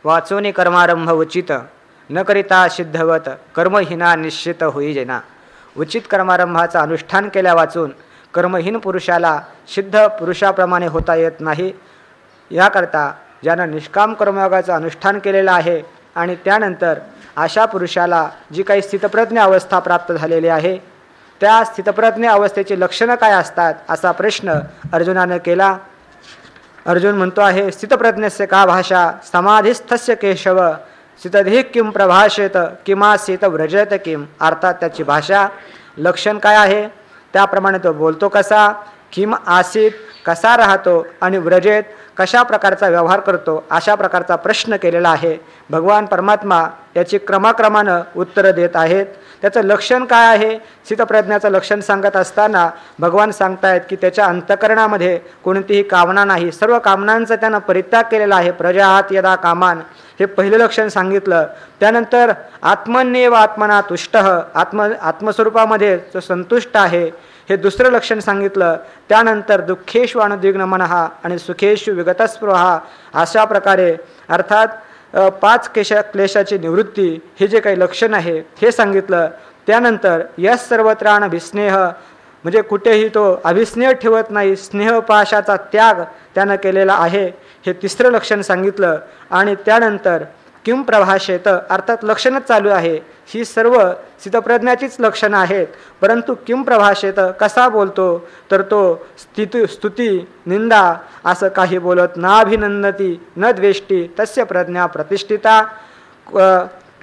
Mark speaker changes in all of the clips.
Speaker 1: वाचोनी कर्मारंभ उचित न करिता सिद्धवत कर्महीना निश्चित होई जना. उचित कर्मारंभाचा अनुष्ठान केल्या वाचून कर्महीन पुरुषाला सिद्ध पुरुषाप्रमाणे होता येत नाही. याकरता ज्यानं निष्काम कर्मयोगाचं अनुष्ठान केलेलं आहे आणि त्यानंतर अशा पुरुषाला जी काही स्थितप्रज्ञ अवस्था प्राप्त झालेली आहे त्या स्थितप्रज्ञ अवस्थेची लक्षणं काय असतात असा प्रश्न अर्जुनाने केला. अर्जुन म्हणतो आहे, स्थितप्रज्ञस्य का भाषा समाधिस्थस्य केशव स्थितधिक किम प्रभाषेत किमासीत व्रजत किम. अर्थात त्याची भाषा लक्षण काय आहे त्याप्रमाणे तो बोलतो कसा, किम आसीत कसा राहतो आणि व्रजेत कशा प्रकारचा व्यवहार करतो अशा प्रकारचा प्रश्न केलेला आहे. भगवान परमात्मा याची क्रमाक्रमानं उत्तरं देत आहेत. त्याचं लक्षण काय आहे, स्थितप्रज्ञाचं लक्षण सांगत असताना भगवान सांगतायत की त्याच्या अंतःकरणामध्ये कोणतीही कामना नाही, सर्व कामनांचा त्यानं परित्याग केलेला आहे. प्रजाहात यदा कामान हे पहिलं लक्षण सांगितलं. त्यानंतर आत्मन्येव आत्मना तुष्टः आत्मस्वरूपामध्ये जो संतुष्ट आहे हे दुसरं लक्षण सांगितलं. त्यानंतर दुःखेषु अनुद्विग्न मनः आणि सुखेषु विगतस्पृहा अशा प्रकारे अर्थात 5 क्लेशाची निवृत्ती हे जे काही लक्षण आहे हे सांगितलं. त्यानंतर यस सर्वत्राण विस्नेह म्हणजे कुठेही तो अभिस्नेह ठेवत नाही, स्नेहपाशाचा त्याग त्यानं केलेला आहे हे तिसरं लक्षण सांगितलं. आणि त्यानंतर किम प्रभाषेत अर्थात लक्षणच चालू आहे, ही सर्व स्थितप्रज्ञाचीच लक्षणं आहेत. परंतु किम प्रभाषेत कसा बोलतो तर तो स्तुती निंदा असं काही बोलत नाभिनंदती न द्वेष्टी तस्य प्रज्ञा प्रतिष्ठिता.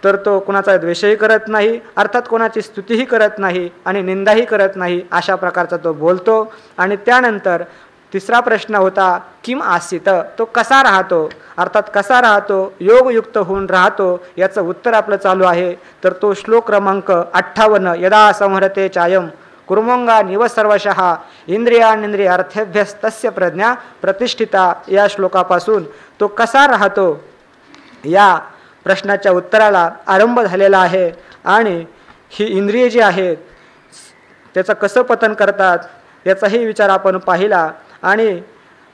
Speaker 1: तर तो कोणाचा द्वेषही करत नाही अर्थात कोणाची स्तुतीही करत नाही आणि निंदाही करत नाही अशा प्रकारचा तो बोलतो. आणि त्यानंतर तिसरा प्रश्न होता किम आसीत तो कसा राहतो अर्थात कसा राहतो योगयुक्त होऊन राहतो याचं उत्तर आपलं चालू आहे. तर तो श्लोक क्रमांक 58 यदा संहरते चायम कुर्मंगा निव सर्वशः इंद्रियार्थेभ्यस्तस्य प्रज्ञा प्रतिष्ठिता या श्लोकापासून तो कसा राहतो या प्रश्नाच्या उत्तराला आरंभ झालेला आहे. आणि ही इंद्रिये जी आहेत त्याचं कसं पतन करतात याचाही विचार आपण पाहिला. आणि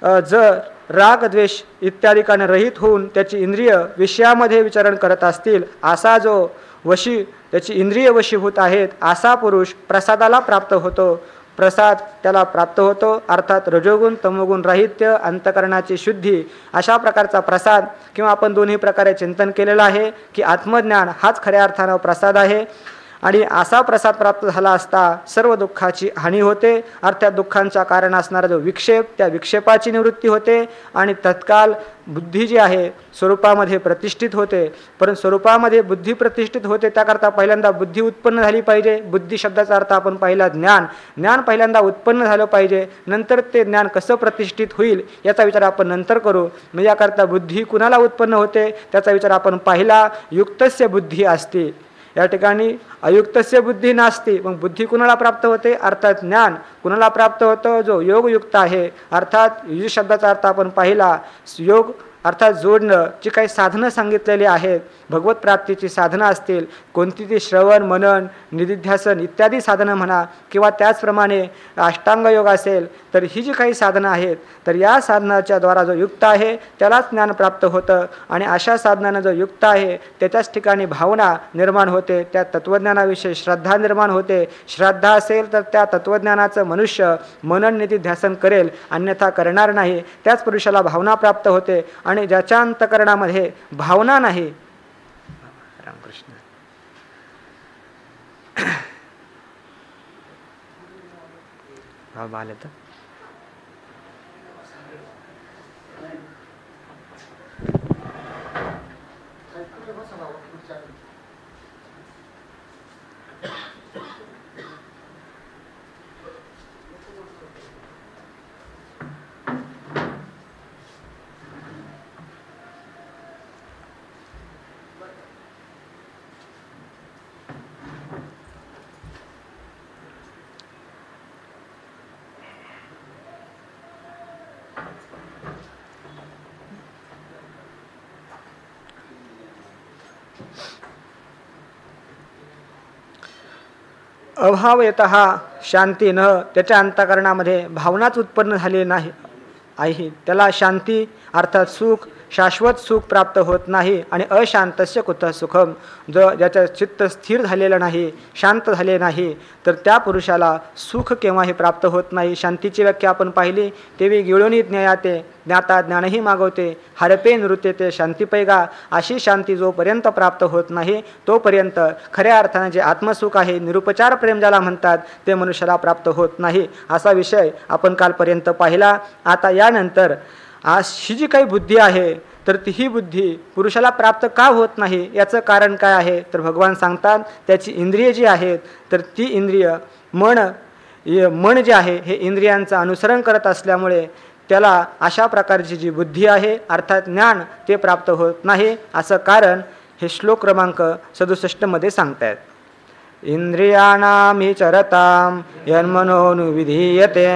Speaker 1: जर राग द्वेष इत्यादिकाने रहित होऊन त्याची इंद्रिय विषयामध्ये विचरण करत असतील असा जो त्याची इंद्रिय वशीभूत आहेत असा पुरुष प्रसादाला प्राप्त होतो. प्रसाद त्याला प्राप्त होतो अर्थात रजोगुण तमोगुण राहित्य अंतकरणाची शुद्धी अशा प्रकारचा प्रसाद किंवा आपण दोन्ही प्रकारे चिंतन केलेलं आहे की आत्मज्ञान हाच खऱ्या अर्थानं प्रसाद आहे. आणि असा प्रसाद प्राप्त झाला असता सर्व दुःखाची हानी होते अर्थात दुःखांचा कारण असणारा जो विक्षेप त्या विक्षेपाची निवृत्ती होते आणि तत्काल बुद्धी जी आहे स्वरूपामध्ये प्रतिष्ठित होते. परंतु स्वरूपामध्ये बुद्धी प्रतिष्ठित होते त्याकरता पहिल्यांदा बुद्धी उत्पन्न झाली पाहिजे. बुद्धी शब्दाचा अर्थ आपण पाहिला ज्ञान पहिल्यांदा उत्पन्न झालं पाहिजे. नंतर ते ज्ञान कसं प्रतिष्ठित होईल याचा विचार आपण नंतर करू. म्हणजे याकरता बुद्धी कुणाला उत्पन्न होते त्याचा विचार आपण पाहिला. युक्तस्य बुद्धी असते या ठिकाणी अयुक्तस्य बुद्धी नास्ती. मग बुद्धी कुणाला प्राप्त होते अर्थात ज्ञान कुणाला प्राप्त होतं जो योगयुक्त आहे. अर्थात युज शब्दाचा अर्थ आपण पाहिला योग अर्थात जोडणं जी काही साधनं सांगितलेली आहेत भगवत प्राप्तीची साधनं असतील कोणती ती श्रवण मनन निधिध्यासन इत्यादी साधनं म्हणा किंवा त्याचप्रमाणे अष्टांग योग असेल तर ही जी काही साधनं आहेत तर या साधनाच्या द्वारा जो युक्त आहे त्यालाच ज्ञान प्राप्त होतं. आणि अशा साधनानं जो युक्त आहे त्याच्याच ठिकाणी भावना निर्माण होते, त्या तत्त्वज्ञानाविषयी श्रद्धा निर्माण होते. श्रद्धा असेल तर त्या तत्त्वज्ञानाचं मनुष्य मनन निधिध्यासन करेल अन्यथा करणार नाही. त्याच पुरुषाला भावना प्राप्त होते. आणि ज्याच्या अंतकरणामध्ये भावना नाही रामकृष्ण बाबा आले तर अभावयतः शांती न त्याच्या अंतःकरणामध्ये भावनाच उत्पन्न झाली नाही आहे त्याला शांती अर्थात सुख शाश्वत सुख प्राप्त होत नाही. आणि अशांतस्य कुतः सुखम, जो ज्याचं चित्त स्थिर झालेलं नाही, शांत झाले नाही, तर त्या पुरुषाला सुख केव्हाही प्राप्त होत नाही. शांतीची व्याख्या आपण पाहिली, तेवी गिळोनी ज्ञायाते, ज्ञाता ज्ञानही मागवते, हरपे नृत्यते शांतीपैगा. अशी शांती जोपर्यंत प्राप्त होत नाही तोपर्यंत खऱ्या अर्थाने जे आत्मसुख आहे, निरुपचार प्रेम ज्याला म्हणतात, ते मनुष्याला प्राप्त होत नाही. असा विषय आपण कालपर्यंत पाहिला. आता यानंतर आज ही जी काही बुद्धी आहे, तर ती ही बुद्धी पुरुषाला प्राप्त का होत नाही, याचं कारण काय आहे. तर भगवान सांगतात, त्याची इंद्रिय जी आहेत, तर ती इंद्रिय मन जे आहे हे इंद्रियांचं अनुसरण करत असल्यामुळे त्याला अशा प्रकारची जी बुद्धी आहे, अर्थात ज्ञान, ते प्राप्त होत नाही. असं कारण हे श्लोक क्रमांक 67 मध्ये सांगतायत. इंद्रियाणामि चरतां यन्मनोनुविधीयते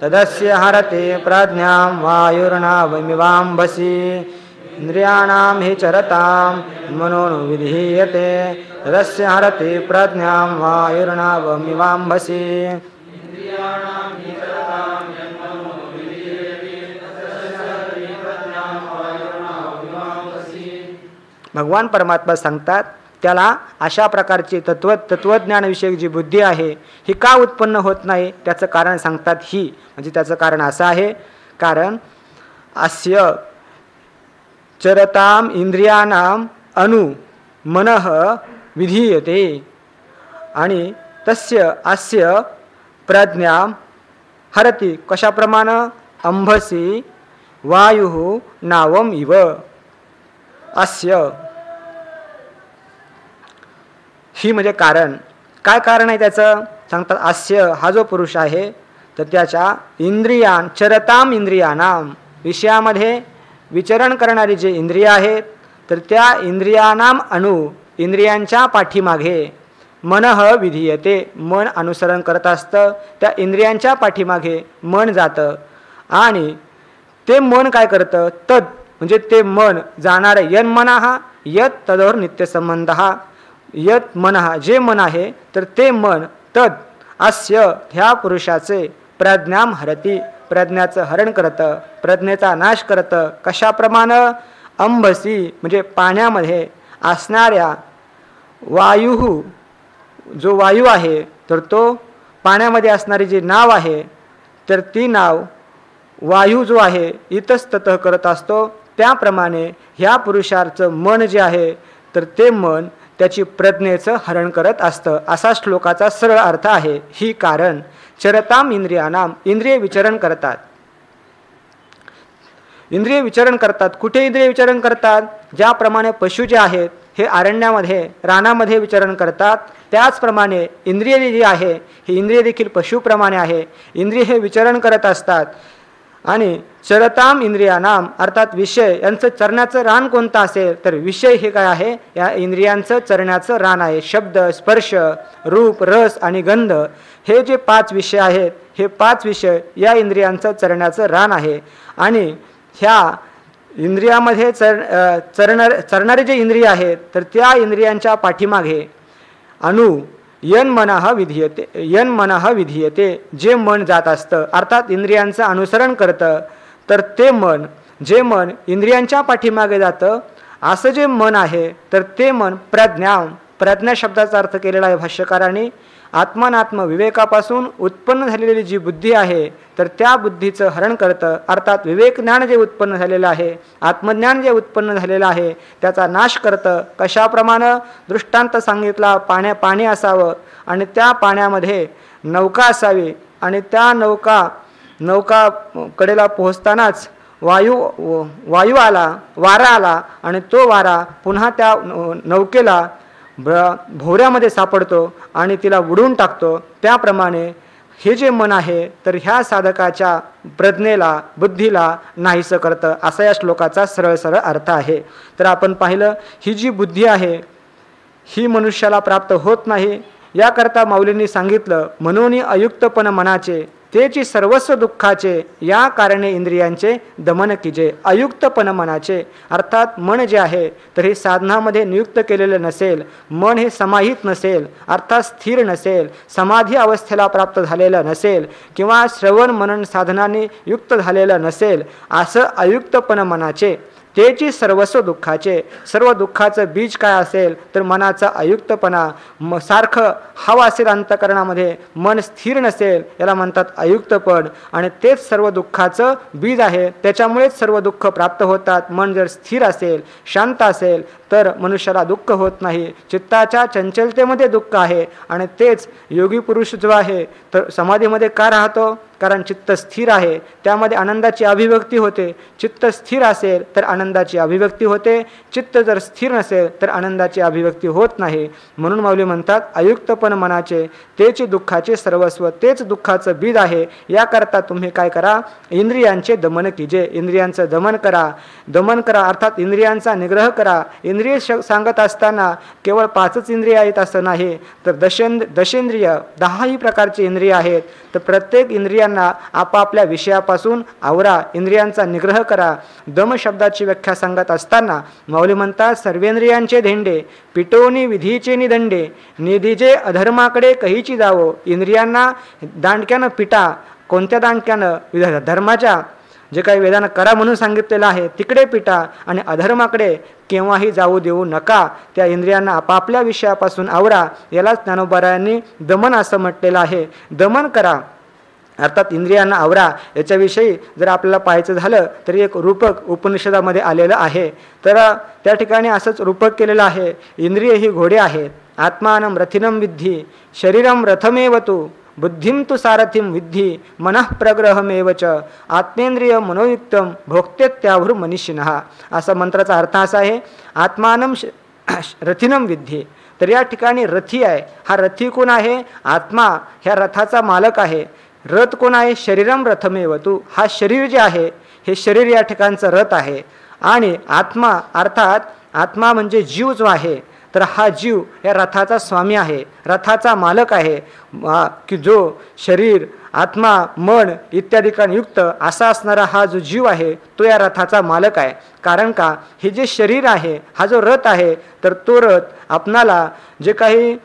Speaker 1: तदस्य हरते प्रज्ञां वायुर्नावमिवाम्भसि. इंद्रियाणां हि चरतां मनोनुविधीयते तदस्य हरते प्रज्ञां वायुर्नावमिवाम्भसि. भगवान परमात्मा सांगतात, त्याला अशा प्रकारची तत्वज्ञानविषयक जी बुद्धी आहे ही का उत्पन्न होत नाही, त्याचं कारण सांगतात. ही म्हणजे त्याचं कारण असं आहे, कारण अस्य चरताम इंद्रियाणाम अनु मनः विधीयते आणि तस्य अस्य प्रज्ञां हरति. कशाप्रमाणे? अंभसी वायु नावम इव. अस्य ही म्हणजे कारण. काय कारण आहे त्याचं सांगतात. अस्य हा जो पुरुष आहे, तर त्याच्या इंद्रियां चरताम इंद्रियानाम, विषयामध्ये विचरण करणारी जे इंद्रिय आहेत, तर त्या इंद्रियानाम अणु, इंद्रियांच्या पाठीमागे मनः विधीयते, मन अनुसरण करत असतं. त्या इंद्रियांच्या पाठीमागे मन जातं आणि ते मन काय करतं, तद म्हणजे ते मन जाणारं, यन्मनः यत तदोर नित्यसंबंध. यत मनः जे मन आहे, तर ते मन तद अस्य ह्या पुरुषाचे प्रज्ञां हरति, प्रज्ञाचं हरण करतं, प्रज्ञेचा नाश करतं. कशाप्रमाणे? अंभसी म्हणजे पाण्यामध्ये असणाऱ्या वायू, जो वायू आहे, तर तो पाण्यामध्ये असणारी जी नाव आहे, तर ती नाव वायू जो आहे इतस्ततः करत असतो, त्याप्रमाणे ह्या पुरुषाचं मन जे आहे, तर ते मन त्याची प्रज्ञेचं हरण करत असतं. असा श्लोकाचा सरळ अर्थ आहे. ही कारण चरताम इंद्रियानाम, इंद्रिय विचरण करतात. इंद्रिय विचरण करतात. कुठे इंद्रिय विचरण करतात? ज्याप्रमाणे पशु जे आहेत हे अरण्यामध्ये, रानामध्ये विचरण करतात, त्याचप्रमाणे इंद्रिय जी आहे ही इंद्रिय देखील पशुप्रमाणे आहे. इंद्रिय हे विचरण करत असतात. आणि चरताम इंद्रियानाम अर्थात विषय यांचं चरण्याचं रान कोणतं असेल, तर विषय हे काय आहे, या इंद्रियांचं चरण्याचं रान आहे. शब्द, स्पर्श, रूप, रस आणि गंध हे जे 5 विषय आहेत, हे 5 विषय या इंद्रियांचं चरण्याचं रान आहे. आणि ह्या इंद्रियामध्ये चरणारे जे इंद्रिय आहेत, तर त्या इंद्रियांच्या पाठीमागे अनु यन्मनः विधीयते, यन्मनः विधीयते जे मन जात असतं, अर्थात इंद्रियांचं अनुसरण करतं, तर ते मन, जे मन इंद्रियांच्या पाठीमागे जातं, असं जे मन आहे, तर ते मन प्रज्ञा, प्रज्ञा शब्दाचा अर्थ केलेला आहे भाष्यकारांनी. आत्मनात्म विवेकापासून उत्पन्न झालेली जी बुद्धी आहे, तर त्या बुद्धीचं हरण करतं, अर्थात विवेक ज्ञान जे उत्पन्न झालेलं आहे, आत्मज्ञान जे उत्पन्न झालेलं आहे, त्याचा नाश करतं. कशाप्रमाणे? दृष्टांत सांगितला, पाणी असावं आणि त्या पाण्यामध्ये नौका असावी आणि त्या नौका कडेला पोहोचतानाच वायू आला, वारा आला आणि तो वारा पुन्हा त्या नौकेला भोवऱ्यामध्ये सापडतो आणि तिला उडवून टाकतो. त्याप्रमाणे हे जे मन आहे, तर ह्या साधकाच्या प्रज्ञेला, बुद्धीला नाहीसं करतं. असा या श्लोकाचा सरळ अर्थ आहे. तर आपण पाहिलं, ही जी बुद्धी आहे ही मनुष्याला प्राप्त होत नाही. याकरता माऊलींनी सांगितलं, मनोनी अयुक्तपण मनाचे तेची सर्वस्व दुःखाचे, या कारणे इंद्रियांचे दमन कीजे. अयुक्तपण मनाचे अर्थात मन जे आहे, तर हे साधनामध्ये नियुक्त केलेलं नसेल, मन हे समाहित नसेल, अर्थात स्थिर नसेल, समाधी अवस्थेला प्राप्त झालेलं नसेल किंवा श्रवण मनन साधनाने युक्त झालेलं नसेल, असं अयुक्तपण मनाचे, तेची सर्वस्व दुःखाचे. सर्व दुःखाचं बीज काय असेल तर मनाचा अयुक्तपणा. सारखं हवा असेल अंतकरणामध्ये, मन स्थिर नसेल, याला म्हणतात अयुक्तपण. आणि तेच सर्व दुःखाचं बीज आहे. त्याच्यामुळेच सर्व दुःख प्राप्त होतात. मन जर स्थिर असेल, शांत असेल तर मनुष्याला दुःख होत नाही. चित्ताच्या चंचलतेमध्ये दुःख आहे आणि तेच योगी पुरुष जो आहे तर समाधीमध्ये का राहतो? कारण चित्त स्थिर आहे, त्यामध्ये आनंदाची अभिव्यक्ती होते. चित्त स्थिर असेल तर आनंदाची अभिव्यक्ती होते. चित्त जर स्थिर नसेल तर आनंदाची अभिव्यक्ती होत नाही. म्हणून माऊली म्हणतात अयुक्तपण मनाचे तेच दुःखाचे सर्वस्व, तेच दुःखाचं बीज आहे. याकरता तुम्ही काय करा? इंद्रियांचे दमन कीजे. इंद्रियांचं दमन करा. दमन करा अर्थात इंद्रियांचा निग्रह करा. इंद्रिय सांगत असताना केवळ 5च इंद्रिय आहेत असं नाही, तर दशेंद्रिय 10ही प्रकारचे इंद्रिय आहेत. तर प्रत्येक इंद्रियांना आपापल्या विषयापासून आवरा. इंद्रियांचा निग्रह करा. दम शब्दाची व्याख्या सांगत असताना माऊली म्हणतात सर्वेंद्रियांचे धेंडे पिटोनी विधीचे निदंडे निधीचे अधर्माकडे कहीची जावो. इंद्रियांना दांडक्यानं पिटा. कोणत्या दांडक्यानं? धर्माच्या जे काही वेदानं करा म्हणून सांगितलेलं आहे तिकडे पिटा आणि अधर्माकडे केव्हाही जाऊ देऊ नका. त्या इंद्रियांना आपापल्या विषयापासून आवरा. यालाच ज्ञानोबारायांनी दमन असं म्हटलेलं आहे. दमन करा अर्थात इंद्रियांना आवरा. याच्याविषयी जर आपल्याला पाहायचं झालं तर एक रूपक उपनिषदामध्ये आलेलं आहे. तर त्या ठिकाणी असंच रूपक केलेलं आहे. इंद्रिय ही घोडे आहेत. आत्मानं रथिनं विद्धी शरीरं रथमेव तू बुद्धिं तु सारथिं विद्धी मनः प्रग्रहमेव च आत्मेंद्रिय मनोयुक्तम भोक्तेत्याहुर मनीषिणः. असा मंत्राचा अर्थ असा आहे आत्मानं रथिनं विद्धी. तर या ठिकाणी रथी आहे. हा रथी कोण आहे? आत्मा ह्या रथाचा मालक आहे. रथ कोण आहे? शरीरम रथमेव तू. हा शरीर जे आहे हे शरीर या ठिकाणचं रथ आहे. आणि आत्मा अर्थात आत्मा म्हणजे जीव जो आहे तर हा जीव या रथाचा स्वामी आहे, रथाचा मालक आहे. की जो शरीर आत्मा मन इत्यादिकांनी युक्त असा असणारा हा जो जीव आहे तो या रथाचा मालक आहे. कारण का? हे जे शरीर आहे हा जो रथ आहे तर तो रथ आपणाला जे काही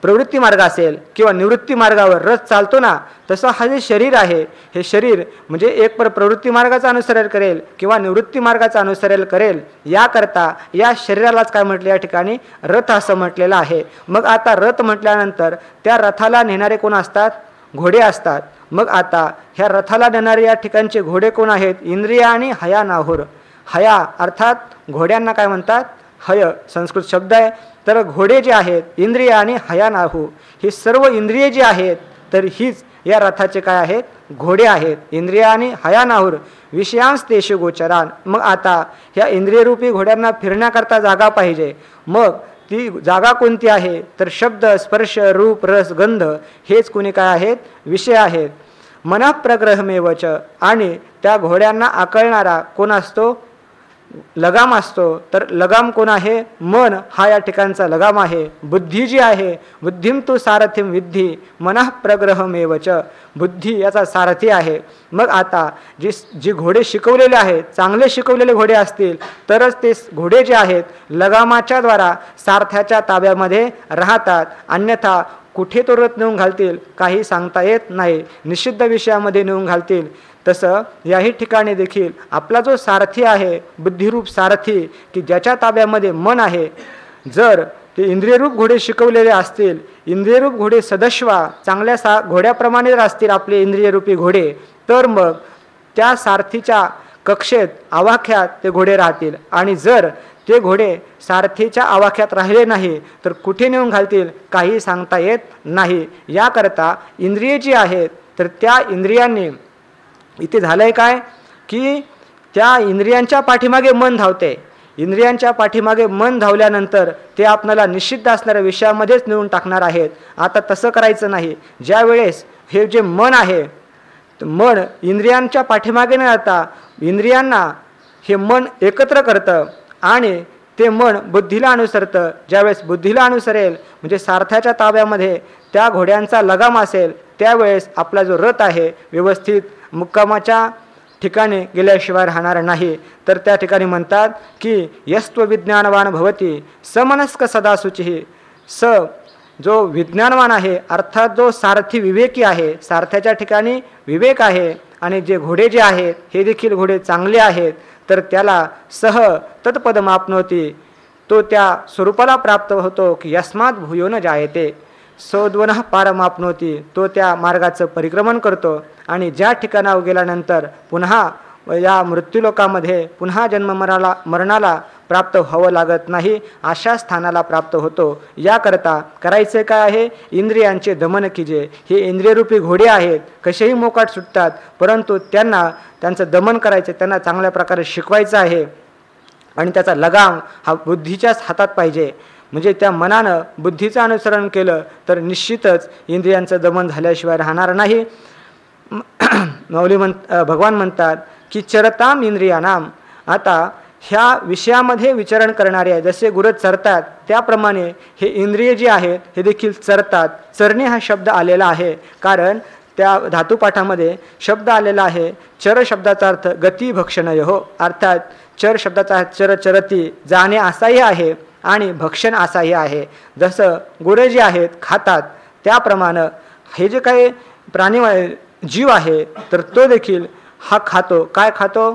Speaker 1: प्रवृत्ती मार्ग असेल किंवा निवृत्ती मार्गावर रथ चालतो ना, तसं हा जे शरीर आहे हे शरीर म्हणजे एक प्रवृत्ती मार्गाचा अनुसरण करेल किंवा निवृत्ती मार्गाचा अनुसरण करेल. याकरता या शरीरालाच काय म्हटलं या ठिकाणी? रथ असं म्हटलेलं आहे. मग आता रथ म्हटल्यानंतर त्या रथाला नेणारे कोण असतात? घोडे असतात. मग आता ह्या रथाला नेणारे या ठिकाणचे घोडे कोण आहेत? इंद्रिय आणि हया नाहुर. हया अर्थात घोड्यांना काय म्हणतात? हय संस्कृत शब्द आहे. तर घोडे जे आहेत इंद्रिय आणि हया नाहू ही सर्व इंद्रिये जी आहेत तर हीच या रथाचे काय आहेत? घोडे आहेत. इंद्रिय आणि हया नाहूर विषयांस तेषु गोचरान. मग आता ह्या इंद्रियरूपी घोड्यांना फिरण्याकरता जागा पाहिजे. मग ती जागा कोणती आहे? तर शब्द स्पर्श रूप रस गंध हेच कोणी काय आहेत? विषय आहेत. मनः प्रग्रहमेवच. आणि त्या घोड्यांना आकळणारा कोण असतो? लगाम असतो. तर लगाम कोण आहे? मन हा या ठिकाणचा लगाम आहे. बुद्धी जी आहे बुद्धिं तु सारथिं विद्धी मनः प्रग्रहमेवच. बुद्धी याचा सारथी आहे. मग आता जी घोडे शिकवलेले आहेत चांगले शिकवलेले घोडे असतील तरच ते घोडे जे आहेत लगामाच्या द्वारा सारथ्याच्या ताब्यामध्ये राहतात. अन्यथा कुठे तो रथ नेऊन घालतील काही सांगता येत नाही. निषिद्ध विषयामध्ये नेऊन घालतील. तसं याही ठिकाणी देखील आपला जो सारथी आहे बुद्धिरूप सारथी की ज्याच्या ताब्यामध्ये मन आहे, जर ते इंद्रियरूप घोडे शिकवलेले असतील, इंद्रियरूप घोडे सदस्वा चांगल्या घोड्याप्रमाणे जर असतील आपले इंद्रियरूपी घोडे, तर मग त्या सारथीच्या कक्षेत आवाक्यात ते घोडे राहतील. आणि जर ते घोडे सारथीच्या आवाक्यात राहिले नाही तर कुठे नेऊन घालतील काही सांगता येत नाही. याकरता इंद्रिये जी आहेत तर त्या इंद्रियांनी इथे झालंय काय की त्या इंद्रियांच्या पाठीमागे मन धावते. इंद्रियांच्या पाठीमागे मन धावल्यानंतर ते आपल्याला निषिद्ध असणाऱ्या विषयामध्येच नेऊन टाकणार आहेत. आता तसं करायचं नाही. ज्या वेळेस हे जे मन आहे मन इंद्रियांच्या पाठीमागे न जाता इंद्रियांना हे मन एकत्र करतं आणि ते मन बुद्धीला अनुसरतं. ज्यावेळेस बुद्धीला अनुसरेल म्हणजे सारथ्याच्या ताब्यामध्ये त्या घोड्यांचा लगाम असेल त्यावेळेस आपला जो रथ आहे व्यवस्थित मुक्कामाच्या ठिकाणी गेल्याशिवाय राहणार नाही. तर त्या ठिकाणी म्हणतात की यस्त्व विज्ञानवान भवती समनस्क सदा शुचिः. जो विज्ञानवान आहे अर्थात जो सारथी विवेकी आहे, सारथ्याच्या ठिकाणी विवेक आहे आणि जे घोडे जे आहेत हे देखील घोडे चांगले आहेत, तर त्याला सह तत्पदमाप्नोती, तो त्या स्वरूपाला प्राप्त होतो की यस्मात भूयो न जायते, सौद्वनः पारमाप्नोती, तो त्या मार्गाचं परिक्रमण करतो आणि ज्या ठिकाणावर गेल्यानंतर पुन्हा या मृत्यूलोकामध्ये पुन्हा मरणाला प्राप्त व्हावं लागत नाही, अशा स्थानाला प्राप्त होतो. याकरता करायचे काय आहे? इंद्रियांचे दमन कीजे. हे इंद्रियरूपी घोडे आहेत, कसेही मोकाट सुटतात, परंतु त्यांचं दमन करायचे, त्यांना चांगल्या प्रकारे शिकवायचं आहे आणि त्याचा लगाम हा बुद्धीच्याच हातात पाहिजे. म्हणजे त्या मनानं बुद्धीचं अनुसरण केलं तर निश्चितच इंद्रियांचं दमन झाल्याशिवाय राहणार नाही. भगवान म्हणतात की चरताम इंद्रियानाम. आता ह्या विषयामध्ये विचरण करणारे आहे, जसे गुरं चरतात त्याप्रमाणे हे इंद्रिय जे आहेत हे देखील चरतात. चरणे हा शब्द आलेला आहे कारण त्या धातुपाठामध्ये शब्द आलेला आहे. चर शब्दाचा अर्थ गती भक्षणयो, अर्थात चर शब्दाचा चर चरती, जाणे असाही आहे आणि भक्षण असाही आहे. जसं गुरं जे आहेत खातात त्याप्रमाणे हे जे काही प्राणी जीव आहे तर तो देखील हा खातो. काय खातो?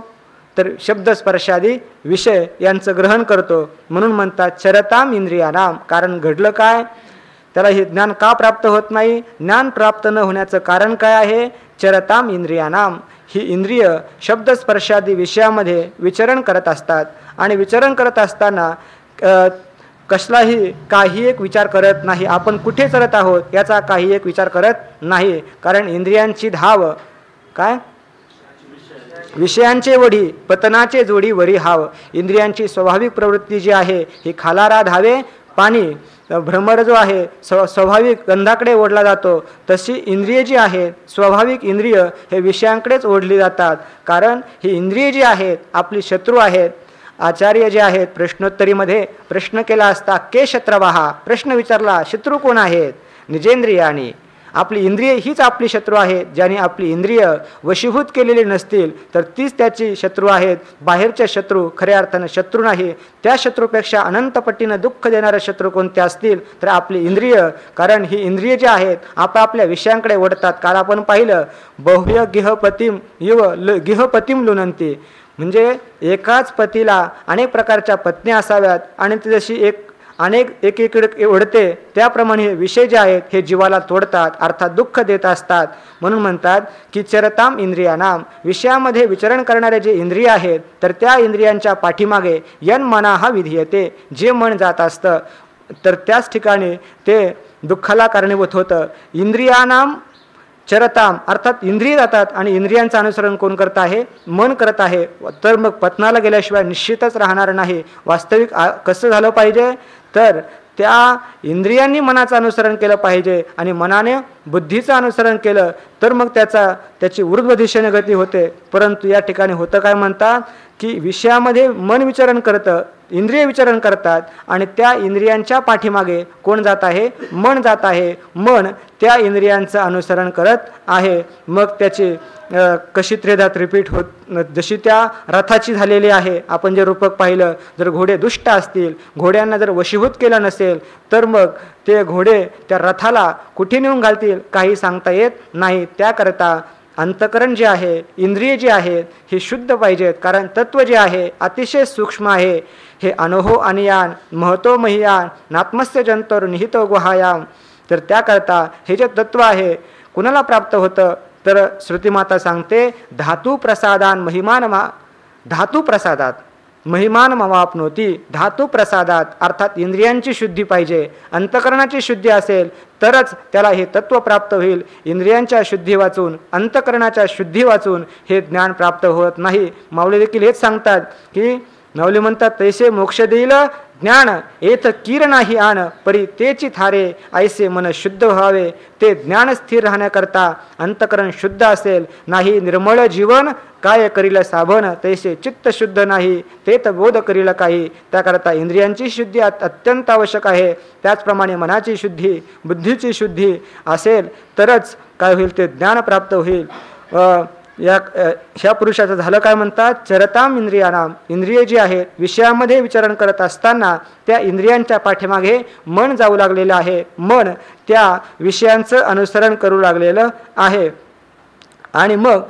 Speaker 1: तर शब्द स्पर्शादी विषय यांचं ग्रहण करतो. म्हणून म्हणतात चरताम इंद्रियानाम. कारण घडलं काय? त्याला हे ज्ञान का प्राप्त होत नाही? ज्ञान प्राप्त न होण्याचं कारण काय आहे? चरताम इंद्रियानाम. ही इंद्रिय शब्द स्पर्शादी विषयामध्ये विचरण करत असतात आणि विचरण करत असताना कसलाही काही एक विचार करत नाही. आपण कुठे चरत आहोत याचा काही एक विचार करत नाही. कारण इंद्रियांची धाव काय? विषयांचे वढी पतनाचे जोडी वरी हाव. इंद्रियांची स्वाभाविक प्रवृत्ती जी आहे ही खालारा धावे पाणी. भ्रमर जो आहे स्वाभाविक गंधाकडे ओढला जातो, तशी इंद्रिय जी आहेत स्वाभाविक इंद्रिय हे विषयांकडेच ओढली जातात. कारण ही इंद्रिय जी आहेत आपली शत्रू आहेत. आचार्य जे आहेत प्रश्नोत्तरीमध्ये प्रश्न केला असता के शत्रवाहा, प्रश्न विचारला शत्रू कोण आहेत? निजेंद्रियानी. आपली इंद्रिय हीच आपली शत्रू आहेत. ज्याने आपली इंद्रिय वशीभूत केलेली नसतील तर तीच त्याची शत्रू आहेत. बाहेरच्या शत्रू खऱ्या अर्थानं शत्रू नाही. त्या शत्रूपेक्षा अनंत पटीनं दुःख देणारे शत्रू कोणते असतील तर आपली इंद्रिय. कारण ही इंद्रिय जी आहेत आपापल्या विषयांकडे ओढतात. काल आपण पाहिलं बहुय गिहपतीम गिहपतीम लुनंती, म्हणजे एकाच पतीला अनेक प्रकारच्या पत्नी असाव्यात आणि ती जशी एक इकडे ओढते त्याप्रमाणे विषय जे आहेत हे जीवाला तोडतात, अर्थात दुःख देत असतात. म्हणून म्हणतात की चरताम इंद्रियानाम. विषयामध्ये विचरण करणारे जे इंद्रिय आहेत तर त्या इंद्रियांच्या पाठीमागे यन मना हा विधीयते. जे मन जात असतं तर त्याच ठिकाणी ते दुःखाला कारणीभूत होतं. इंद्रियानाम चरताम, अर्थात इंद्रिय जातात आणि इंद्रियांचं अनुसरण कोण करत आहे? मन करत आहे. तर मग पतनाला गेल्याशिवाय निश्चितच राहणार नाही. वास्तविक कसं झालं पाहिजे? तर त्या इंद्रियांनी मनाचं अनुसरण केलं पाहिजे आणि मनाने बुद्धीचं अनुसरण केलं तर मग त्याची ऊर्ध्व दिशेने गती होते. परंतु या ठिकाणी होतं काय म्हणतात की विषयामध्ये मन विचरण करतं, इंद्रिय विचरण करतात आणि त्या इंद्रियांच्या पाठीमागे कोण जात आहे? मन जात आहे. मन त्या इंद्रियांचं अनुसरण करत आहे. मग त्याची कशी त्रेधात रिपीट होत, जशी त्या रथाची झालेली आहे. आपण जे रूपक पाहिलं, जर घोडे दुष्ट असतील, घोड्यांना जर वशीभूत केलं नसेल तर मग ते घोडे त्या रथाला कुठे नेऊन घालतील काही सांगता येत नाही. त्याकरता अंतकरण जे आहे, इंद्रिय जे आहेत हे शुद्ध पाहिजेत. कारण तत्व जे आहे अतिशय सूक्ष्म आहे. हे अनोहो अनियान महतो महियान नात्मस्य जंतोर निहितो गुहायाम. तर त्याकरता हे जे तत्व आहे कुणाला प्राप्त होतं? तर श्रुतिमाता सांगते धातू प्रसादान धातू प्रसादात महिमान मवापनोती. धातू प्रसादात अर्थात इंद्रियांची शुद्धी पाहिजे, अंतकरणाची शुद्धी असेल तरच त्याला हे तत्व प्राप्त होईल. इंद्रियांच्या शुद्धी वाचून अंतकरणाच्या शुद्धी वाचून हे ज्ञान प्राप्त होत नाही. माऊली देखील हेच सांगतात की माऊली म्हणतात तैसे मोक्ष देईल ज्ञान येथ कीर नाही आण परी तेची थारे ऐसे मन शुद्ध व्हावे. ते ज्ञान स्थिर राहण्याकरता अंतकरण शुद्ध असेल नाही निर्मळ जीवन काय करील साभन तैसे चित्त शुद्ध नाही ते तर बोध करील काही. त्याकरता इंद्रियांची शुद्धी अत्यंत आवश्यक आहे. त्याचप्रमाणे मनाची शुद्धी बुद्धीची शुद्धी असेल तरच काय होईल? ते ज्ञान प्राप्त होईल. ह्या पुरुषाचं झालं काय म्हणतात? चरताम इंद्रियानाम. इंद्रिय जी आहेत विषयामध्ये विचरण करत असताना त्या इंद्रियांच्या पाठीमागे मन जाऊ लागलेलं आहे. मन त्या विषयांचं अनुसरण करू लागलेलं आहे आणि मग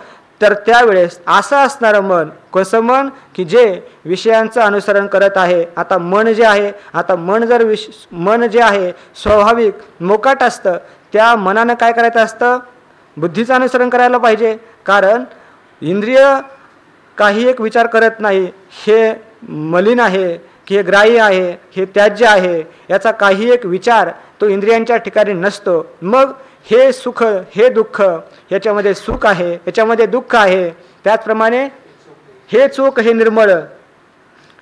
Speaker 1: तर त्यावेळेस असं असणारं मन, कसं मन की जे विषयांचं अनुसरण करत आहे. आता मन जे आहे, आता मन जर मन जे आहे स्वाभाविक मोकाट असतं, त्या मनानं काय करायचं असतं, बुद्धीचं अनुसरण करायला पाहिजे. कारण इंद्रिय काही एक विचार करत नाही, हे मलिन आहे की हे ग्राह्य आहे, हे त्याज्य आहे, याचा काही एक विचार तो इंद्रियांच्या ठिकाणी नसतो. मग हे सुख, हे दुःख, याच्यामध्ये सुख आहे, याच्यामध्ये दुःख आहे, त्याचप्रमाणे हे चोख, हे निर्मळ,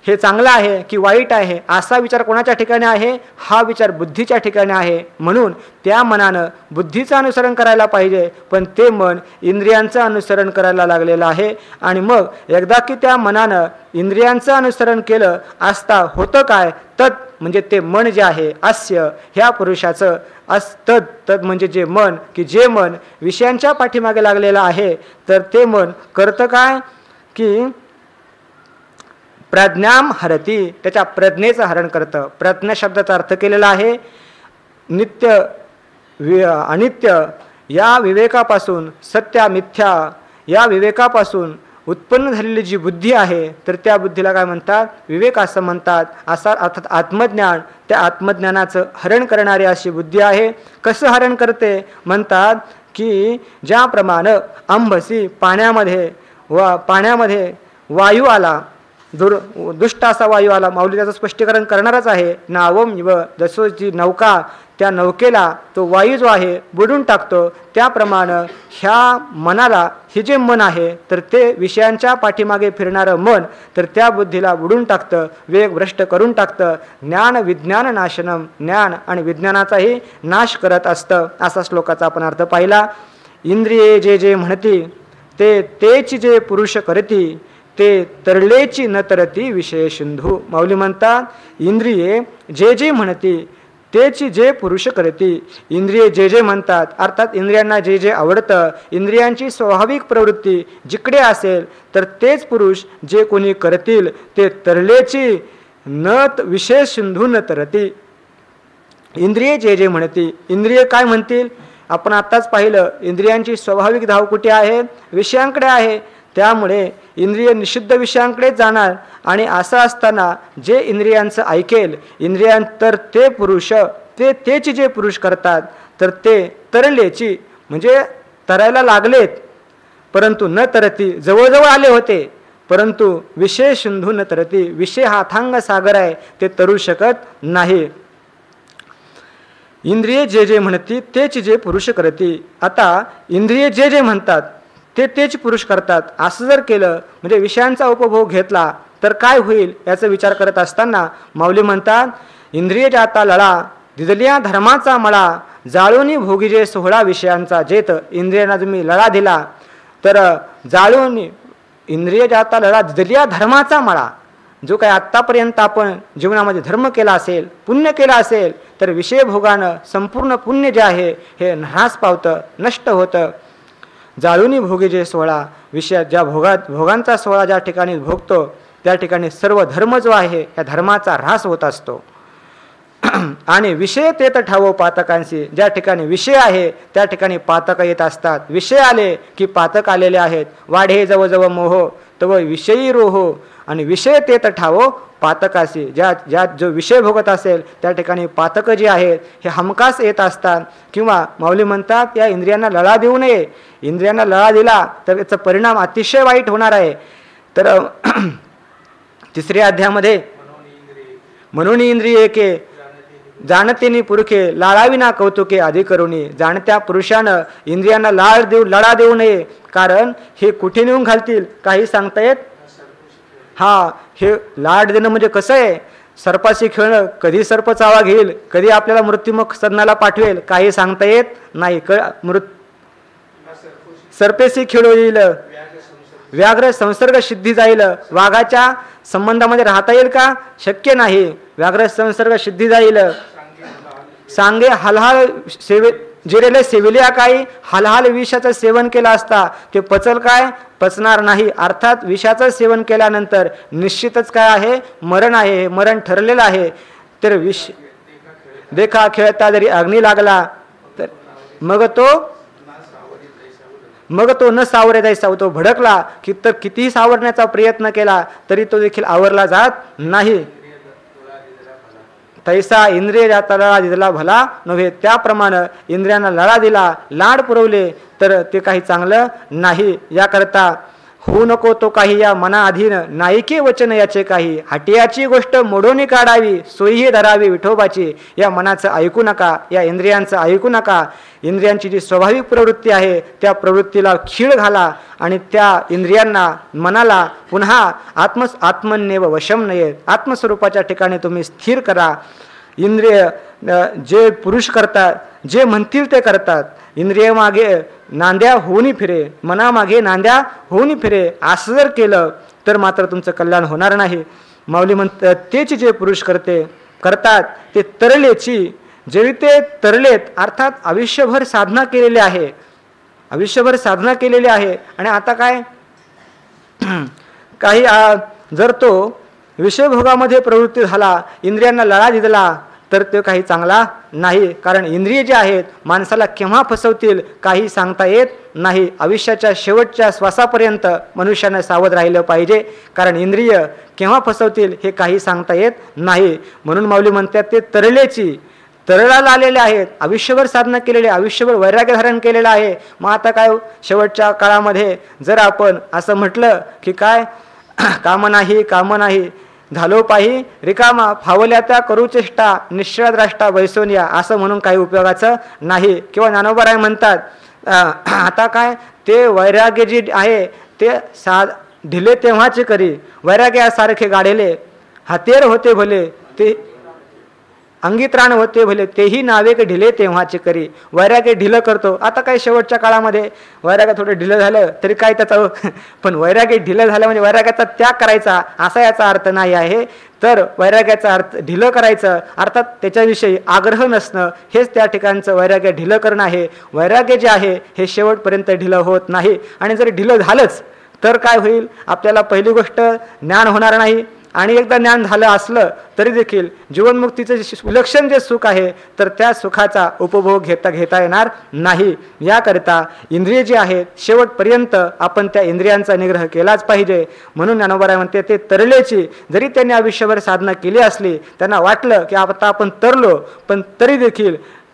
Speaker 1: हे चांगलं आहे की वाईट आहे, असा विचार कोणाच्या ठिकाणी आहे, हा विचार बुद्धीच्या ठिकाणी आहे. म्हणून त्या मनानं बुद्धीचं अनुसरण करायला पाहिजे, पण ते मन इंद्रियांचं अनुसरण करायला लागलेलं आहे. आणि मग एकदा की त्या मनानं इंद्रियांचं अनुसरण केलं असता होतं काय, तत् म्हणजे ते मन जे आहे, अस्य ह्या पुरुषाचं, तद म्हणजे जे मन की जे मन विषयांच्या पाठीमागे लागलेलं आहे, तर ते मन करतं काय की प्रज्ञाम हरती, त्याच्या प्रज्ञेचं हरण करतं. प्रज्ञा शब्दाचा अर्थ केलेला आहे नित्य अनित्य या विवेकापासून, सत्य मिथ्या या विवेकापासून उत्पन्न झालेली जी बुद्धी आहे, तर त्या बुद्धीला काय म्हणतात, विवेक असं म्हणतात. असा अर्थात आत्मज्ञान, त्या आत्मज्ञानाचं हरण करणारी अशी बुद्धी आहे. कसं हरण करते म्हणतात की ज्याप्रमाणे अंबसी पाण्यामध्ये वायू आला, दुष्ट असा वायू आला, माऊली त्याचं स्पष्टीकरण करणारच आहे. नावम इव, जसं जी नौका, त्या नौकेला तो वायू जो आहे बुडून टाकतो, त्याप्रमाणे ह्या मनाला, हे जे मन आहे तर ते विषयांच्या पाठीमागे फिरणारं मन, तर त्या बुद्धीला बुडून टाकतं, वेग भ्रष्ट करून टाकतं. ज्ञान विज्ञान नाशनम, ज्ञान आणि विज्ञानाचाही नाश करत असतं. असा श्लोकाचा आपण अर्थ पाहिला. इंद्रिये जे जे म्हणती ते तेच जे पुरुष करती, ते तरलेची न तरती विषय सिंधू. माऊली म्हणतात इंद्रिये जे जे म्हणती तेच जे पुरुष करती. इंद्रिये जे जे म्हणतात अर्थात इंद्रियांना जे जे आवडतं, इंद्रियांची स्वाभाविक प्रवृत्ती जिकडे असेल तर तेच पुरुष जे कोणी करतील, ते तरलेची न विषय सिंधू न तरती. इंद्रिये जे जे म्हणती, इंद्रिय काय म्हणतील, आपण आत्ताच पाहिलं इंद्रियांची स्वाभाविक धाव कुठे आहे, विषयांकडे आहे. त्यामुळे इंद्रिय निषिद्ध विषयांकडे जाणार. आणि असं असताना जे इंद्रियांचं ऐकेल, इंद्रियांतर ते पुरुष, तेच जे पुरुष करतात, तर ते तरलेची म्हणजे तरायला लागलेत, परंतु न तरती, जवळजवळ आले होते, परंतु विषय सिंधू न तरती, विषय हा अथांग सागर आहे, ते तरू शकत नाही. इंद्रिय जे जे म्हणती तेच जे पुरुष करती. आता इंद्रिय जे जे म्हणतात तेच पुरुष करतात, असं जर केलं म्हणजे विषयांचा उपभोग घेतला तर काय होईल याचा विचार करत असताना माऊली म्हणतात इंद्रिय जाता लळा, दिदलिया धर्माचा मळा, जाळूनी भोगी जे सोहळा विषयांचा जेत. इंद्रियांना तुम्ही लळा दिला तर जाळून, इंद्रिय जाता लळा दिदलिया धर्माचा मळा, जो काही आत्तापर्यंत आपण जीवनामध्ये धर्म केला असेल, पुण्य केलं असेल, तर विषय भोगानं संपूर्ण पुण्य जे आहे हे ह्रास पावतं, नष्ट होतं. जाळूनी भोगी जे सोहळा, विषय ज्या भोगांचा सोहळा ज्या ठिकाणी भोगतो त्या ठिकाणी सर्व धर्म जो आहे या धर्माचा ह्रास होत असतो. आणि विषय तेत ठावो पातकांशी, ज्या ठिकाणी विषय आहे त्या ठिकाणी पातक येत असतात. विषय आले की पातक आलेले आहेत. वाढे जवळजवळ मोह तव विषयी रोहो, आणि विषय तेत ठावो पातकाशी, ज्या जो विषय भोगत असेल त्या ठिकाणी पातक जे आहेत हे हमखास येत असतात. किंवा माऊली म्हणतात या इंद्रियांना लळा देऊ नये, इंद्रियांना लळा दिला तर याचा परिणाम अतिशय वाईट होणार आहे. तर तिसऱ्या अध्यायामध्ये म्हणून इंद्रिये के जाणतेनी पुरुखे लाळाविना कौतुके आधी करुणी, जाणत्या पुरुषानं इंद्रियांना लळा देऊ नये, कारण हे कुठे नेऊन घालतील काही सांगता येत. हा, हे लाड देणं म्हणजे कसं आहे, सर्पाशी खेळणं, कधी सर्प चावा घेईल, कधी आपल्याला मृत्युमुख सदनाला पाठवेल काही सांगता येत नाही. सर्पेशी खेळू येईल, व्याघ्र संसर्ग सिद्धी जाईल, वाघाच्या संबंधामध्ये राहता येईल का, शक्य नाही. व्याघ्र संसर्ग सिद्धी जाईल. सांगे हलहाल जिरेले सेविल्या काही, हलहाल विषाचं सेवन केलं असता ते पचल काय, पचणार नाही. अर्थात विषाचं सेवन केल्यानंतर निश्चितच काय आहे, मरण आहे, मरण ठरलेलं आहे. तर विष देखा खेळता जरी अग्नी लागला तर मग तो मग तो न सावरे जायचा, तो भडकला की तर कितीही सावरण्याचा प्रयत्न केला तरी तो देखील आवरला जात नाही. तैसा इंद्रिय जाता लळा दिला भला नव्हे. त्याप्रमाणे इंद्रियांना लळा दिला, लाड पुरवले तर ते काही चांगलं नाही. याकरता होऊ नको तो काही या मनाधीन, नायके वचन याचे काही. हटियाची गोष्ट मोडोनी काढावी, सोयी धरावी विठोबाची. या मनाचं ऐकू नका, या इंद्रियांचं ऐकू नका. इंद्रियांची जी स्वाभाविक प्रवृत्ती आहे त्या प्रवृत्तीला खीळ घाला आणि त्या इंद्रियांना, मनाला पुन्हा आत्मन्येव वशम नये, आत्मस्वरूपाच्या ठिकाणी तुम्ही स्थिर करा. इंद्रिय जे पुरुष करतात, जे म्हणतील ते करतात. इंद्रिय मागे नांद्या होऊनी फिरे, मनामागे नांद्या होऊनी फिरे. असं जर केलं तर मात्र तुमचं कल्याण होणार नाही. माऊली म्हणतात तेच जे पुरुष करतात ते तरलेची. जे ते तरलेत अर्थात आयुष्यभर साधना केलेली आहे, आयुष्यभर साधना केलेली आहे. आणि आता काय काही जर तो विषयभोगामध्ये प्रवृत्ती झाला, इंद्रियांना लळा दिला तर ते काही चांगला नाही. कारण इंद्रिय जे आहेत माणसाला केव्हा फसवतील काही सांगता येत नाही. आयुष्याच्या शेवटच्या श्वासापर्यंत मनुष्यानं सावध राहिलं पाहिजे, कारण इंद्रिय केव्हा फसवतील हे काही सांगता येत नाही. म्हणून माऊली म्हणतात ते तरलेची, तरळाला आलेले आहेत, आयुष्यभर साधना केलेले, आयुष्यभर वैराग्य धारण केलेलं आहे. मग आता काय शेवटच्या काळामध्ये जर आपण असं म्हटलं की काय काम नाही झालो पाही रिकामा, फावल्या त्या करू चेष्टा, निश्चळ द्राष्टा वैसोनिया, असं म्हणून काही उपयोगाचं नाही. किंवा ज्ञानोबा म्हणतात आता काय ते वैराग्य जे आहे ते ढिले तेव्हाचे करी, वैराग्यासारखे गाडेले हातेर होते भले, ते अंगित्राण होते भले, तेही नावे के ढिले तेव्हाचे करी. वैराग्य ढिलं करतो. आता काय शेवटच्या काळामध्ये वैराग्य थोडं ढिलं झालं तरी काय त्याचा, पण वैराग्य ढिलं झालं म्हणजे वैराग्याचा त्याग करायचा असा याचा अर्थ नाही आहे. तर वैराग्याचा अर्थ ढिलं करायचं अर्थात त्याच्याविषयी आग्रह नसणं हेच त्या ठिकाणचं वैराग्य ढिलं करणं आहे. वैराग्य जे आहे हे शेवटपर्यंत ढिलं होत नाही. आणि जर ढिलं झालंच तर काय होईल, आपल्याला पहिली गोष्ट ज्ञान होणार नाही. आणि एकदा ज्ञान झालं असलं तरी देखील जीवनमुक्तीचं विलक्षण जे सुख आहे तर त्या सुखाचा उपभोग घेता येणार नाही. याकरिता इंद्रिय जी आहेत शेवटपर्यंत आपण त्या इंद्रियांचा निग्रह केलाच पाहिजे. म्हणून ज्ञानोबा म्हणते ते तरलेची. जरी त्यांनी आयुष्यभर साधना केली असली, त्यांना वाटलं की आता आपण तरलो, पण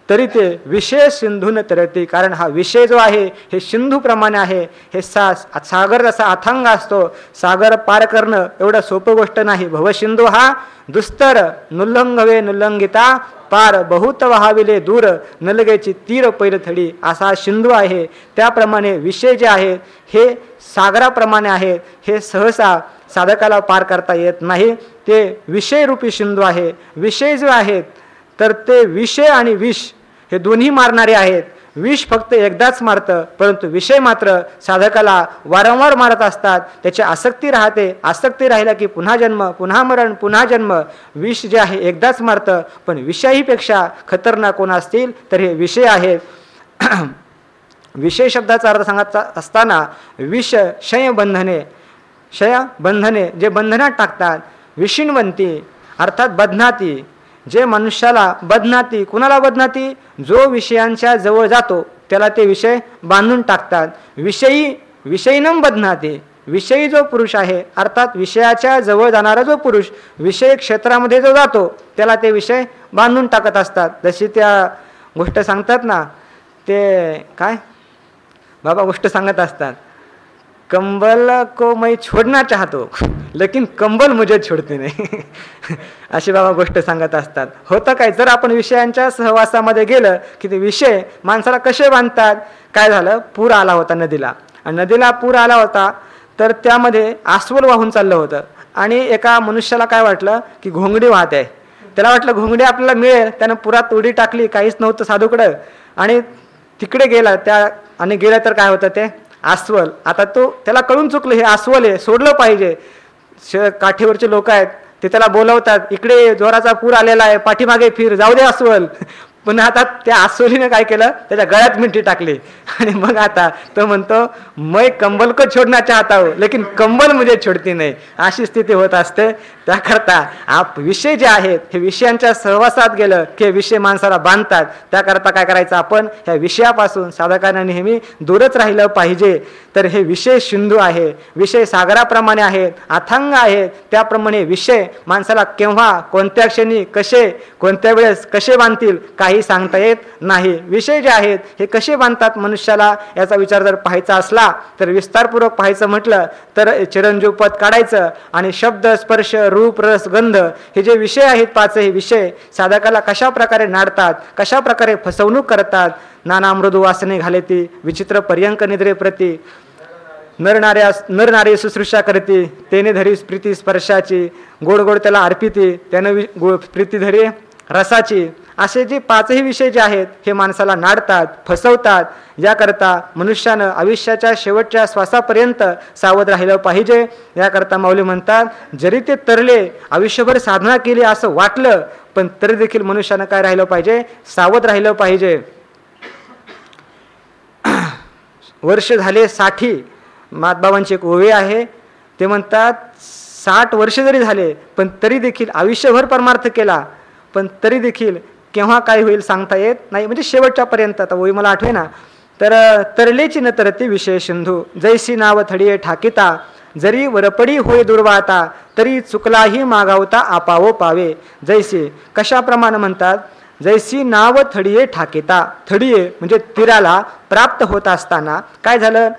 Speaker 1: तरी ते विषय सिंधून तरते. कारण हा विषय जो आहे हे सिंधूप्रमाणे आहे. हे सागर जसा अथांग असतो, सागर पार करणं एवढं सोपं गोष्ट नाही. भवसिंधू हा दुस्तर, नुल्लंघवे नुल्लंघिता पार, बहुत वहाविले दूर, नलगेची तीर पैलथडी, असा सिंधू आहे. त्याप्रमाणे विषय जे आहेत हे सागराप्रमाणे आहेत. हे सहसा साधकाला पार करता येत नाही. ते विषयरूपी सिंधू आहे. विषय जे आहेत तर ते विषय आणि विष हे दोन्ही मारणारे आहेत. विष फक्त एकदाच मारतं, परंतु विषय मात्र साधकाला वारंवार मारत असतात. त्याची आसक्ती राहते. आसक्ती राहिला की पुन्हा जन्म, पुन्हा मरण, पुन्हा जन्म. विष जे आहे एकदाच मारतं, पण विषयाहीपेक्षा खतरनाक कोण असतील तर हे विषय आहेत. विषय शब्दाचा अर्थ सांगायचा असताना विष क्षय बंधने जे बंधनात टाकतात. विषिणवंती अर्थात बधनाती, जे मनुष्याला बधनाती. कुणाला बधनाती? जो विषयांच्या जवळ जातो त्याला ते विषय बांधून टाकतात. विषयीनम बधनाती. विषयी जो पुरुष आहे अर्थात विषयाच्या जवळ जाणारा जो पुरुष विषय क्षेत्रामध्ये जो जातो त्याला ते विषय बांधून टाकत असतात. जशी त्या गोष्ट सांगतात ना, ते काय बाबा गोष्ट सांगत असतात, कंबल को मैं छोड़ना चाहतो लेकिन कंबल मुझे छोड़ते नाही. अशी बाबा गोष्ट सांगत असतात. होतं काय, जर आपण विषयांच्या सहवासामध्ये गेलं की ते विषय माणसाला कसे बांधतात. काय झालं, पूर आला होता नदीला, आणि नदीला पूर आला होता तर त्यामध्ये अस्वल वाहून चाललं होतं. आणि एका मनुष्याला काय वाटलं की घोंगडी वाहत आहे. त्याला वाटलं घोंगडी आपल्याला मिळेल. त्यानं पुरात उडी टाकली, काहीच नव्हतं साधूकडं, आणि तिकडे गेला आणि गेलं तर काय होतं ते अस्वल. आता त्याला कळून चुकलं हे अस्वल आहे, सोडलं पाहिजे. काठीवरचे लोक आहेत ते त्याला बोलवतात, इकडे जोराचा पूर आलेला आहे, पाठीमागे फिर, जाऊ दे अस्वल. पुन्हा आता त्या आसोलीनं काय केलं, त्याच्या गळ्यात मिठी टाकली आणि मग आता तो म्हणतो मैं कंबल को छोडना चाहता हूं लेकिन कंबल मुझे छोडती नाही, अशी स्थिती होत असते. त्याकरता विषय जे आहेत हे विषयांच्या सहवासात गेलं की विषय माणसाला बांधतात. त्याकरता काय करायचं, आपण ह्या विषयापासून साधकांना नेहमी दूरच राहिलं पाहिजे. तर हे विषय सिंधू आहे, विषय सागराप्रमाणे आहेत, अथांग आहेत. त्याप्रमाणे विषय माणसाला केव्हा कोणत्या क्षणी कसे कोणत्या वेळेस कसे बांधतील काही सांगता येत नाही. विषय जे आहेत हे कसे बांधतात मनुष्याला याचा विचार जर पाहायचा असला तर विस्तारपूर्वक पाहायचं म्हटलं तर चिरंजीव पद काढायचं आणि शब्द स्पर्श रूप रस गंध हे जे विषय आहेत पाचही विषय साधकाला कशा प्रकारे नाडतात, कशा प्रकारे फसवणूक करतात. नाना मृदू वासने घालेती विचित्र पर्यंक निद्रे प्रती नर नारी शुश्रूषा करते तेने धरी प्रीती स्पर्शाची गोड गोड त्याला अर्पिती त्यानं प्रीती धरी रसाची. असे जे पाचही विषय जे आहेत हे माणसाला नाडतात, फसवतात. याकरता मनुष्यानं आयुष्याच्या शेवटच्या श्वासापर्यंत सावध राहिलं पाहिजे. याकरता माऊली म्हणतात, जरी ते तरले आयुष्यभर साधना केली असं वाटलं पण तरी देखील मनुष्यानं काय राहिलं पाहिजे, सावध राहिलं पाहिजे. वर्ष झाले 60 मातबाबांची एक ओवी आहे. ते म्हणतात 60 वर्ष जरी झाले पण तरी देखील आयुष्यभर परमार्थ केला पण तरी देखील केव्हा काय होईल सांगता येत नाही. म्हणजे शेवटच्या पर्यंत. आता ओवी मला आठवे ना, तर तरलेची न तरती विषय सिंधू जैसी नाव थडिये ठाकिता जरी वरपडी होय दुर्वाता तरी चुकलाही मागावता आपावो पावे. जैसी कशाप्रमाणे म्हणतात, जैसी नाव थडिये ठाकिता. थडिये म्हणजे तीराला प्राप्त होत असताना काय झालं,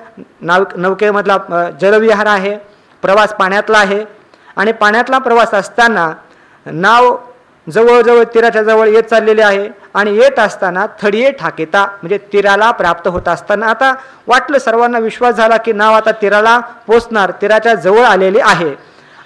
Speaker 1: नौकेमधला जलविहार आहे, प्रवास पाण्यातला आहे आणि पाण्यातला प्रवास असताना नाव जवळजवळ तीराच्या जवळ येत चाललेले आहे आणि येत असताना थडिये ठाकिता म्हणजे तीराला प्राप्त होत असताना आता वाटलं, सर्वांना विश्वास झाला की नाव आता तीराला पोचणार, तीराच्या जवळ आलेले आहे.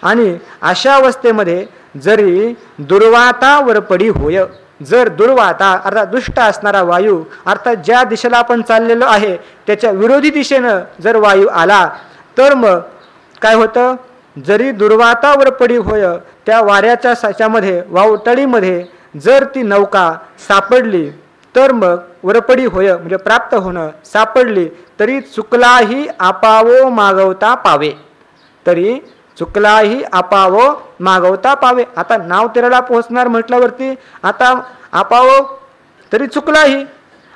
Speaker 1: आणि अशा अवस्थेमध्ये जरी दुर्वाता वरपडी होय, जर दुर्वाता अर्थात दुष्ट असणारा वायू अर्थात ज्या दिशेला आपण चाललेलो आहे त्याच्या विरोधी दिशेनं जर वायू आला तर मग काय होतं, जरी दुर्वातावर पडी होय त्या वाऱ्याच्या साच्यामध्ये वावटळीमध्ये जर ती नौका सापडली तर मग वरपडी होय म्हणजे प्राप्त होणं सापडली तरी चुकलाही आपावो मागवता पावे. तरी चुकलाही आपावो मागवता पावे. आता नाव तीराला पोहोचणार म्हटल्यावरती आता आपावो तरी चुकलाही.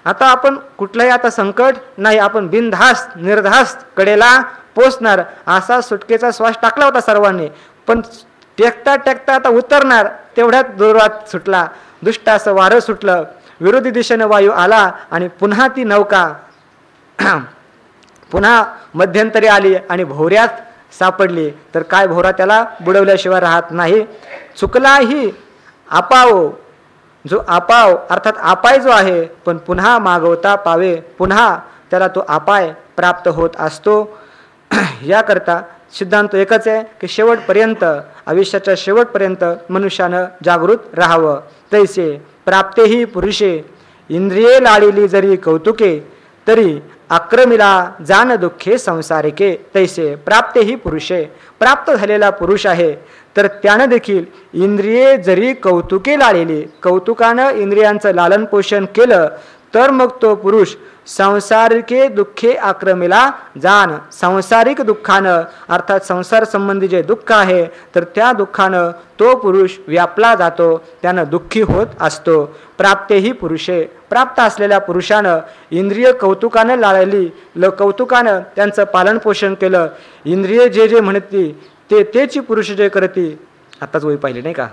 Speaker 1: आता आपण कुठलंही आता संकट नाही, आपण बिनधास्त निर्धास्त कडेला पोचणार असा सुटकेचा श्वास टाकला होता सर्वांनी. पण टेकता टेकता आता उतरणार तेवढ्यात दुर्वात सुटला, दुष्ट असं वारं सुटलं, विरोधी दिशेनं वायू आला आणि पुन्हा ती नौका पुन्हा मध्यंतरी आली आणि भोवऱ्यात सापडली. तर काय भोवरा त्याला बुडवल्याशिवाय राहत नाही. चुकलाही आपावो, जो आपाव अर्थात अपाय जो आहे पण पुन्हा मागवता पावे, पुन्हा त्याला तो अपाय प्राप्त होत असतो. याकरता सिद्धांत एकच आहे की शेवटपर्यंत आयुष्याच्या शेवटपर्यंत मनुष्यानं जागृत राहावं. तैसे प्राप्तेही पुरुषे इंद्रिये लाडिली जरी कौतुके तरी आक्रमिला जान दुःखे संसारिके. तैसे प्राप्तेही पुरुषे, प्राप्त झालेला पुरुष आहे तर त्यानं देखील इंद्रिये जरी कौतुके लाडलेली, कौतुकानं इंद्रियांचं लालन पोषण केलं तर मग तो पुरुष संसारिके दुःखे आक्रमिला जान, सांसारिक दुःखानं अर्थात संसार संबंधी जे दुःख आहे तर त्या दुःखानं तो पुरुष व्यापला जातो, त्यानं दुःखी होत असतो. प्राप्तेही पुरुषे, प्राप्त असलेल्या पुरुषानं इंद्रिय कौतुकानं लाळली, कौतुकानं त्यांचं पालन पोषण केलं. इंद्रिय जे जे म्हणती तेची पुरुष जे करती, आताच वही पाहिली नाही का,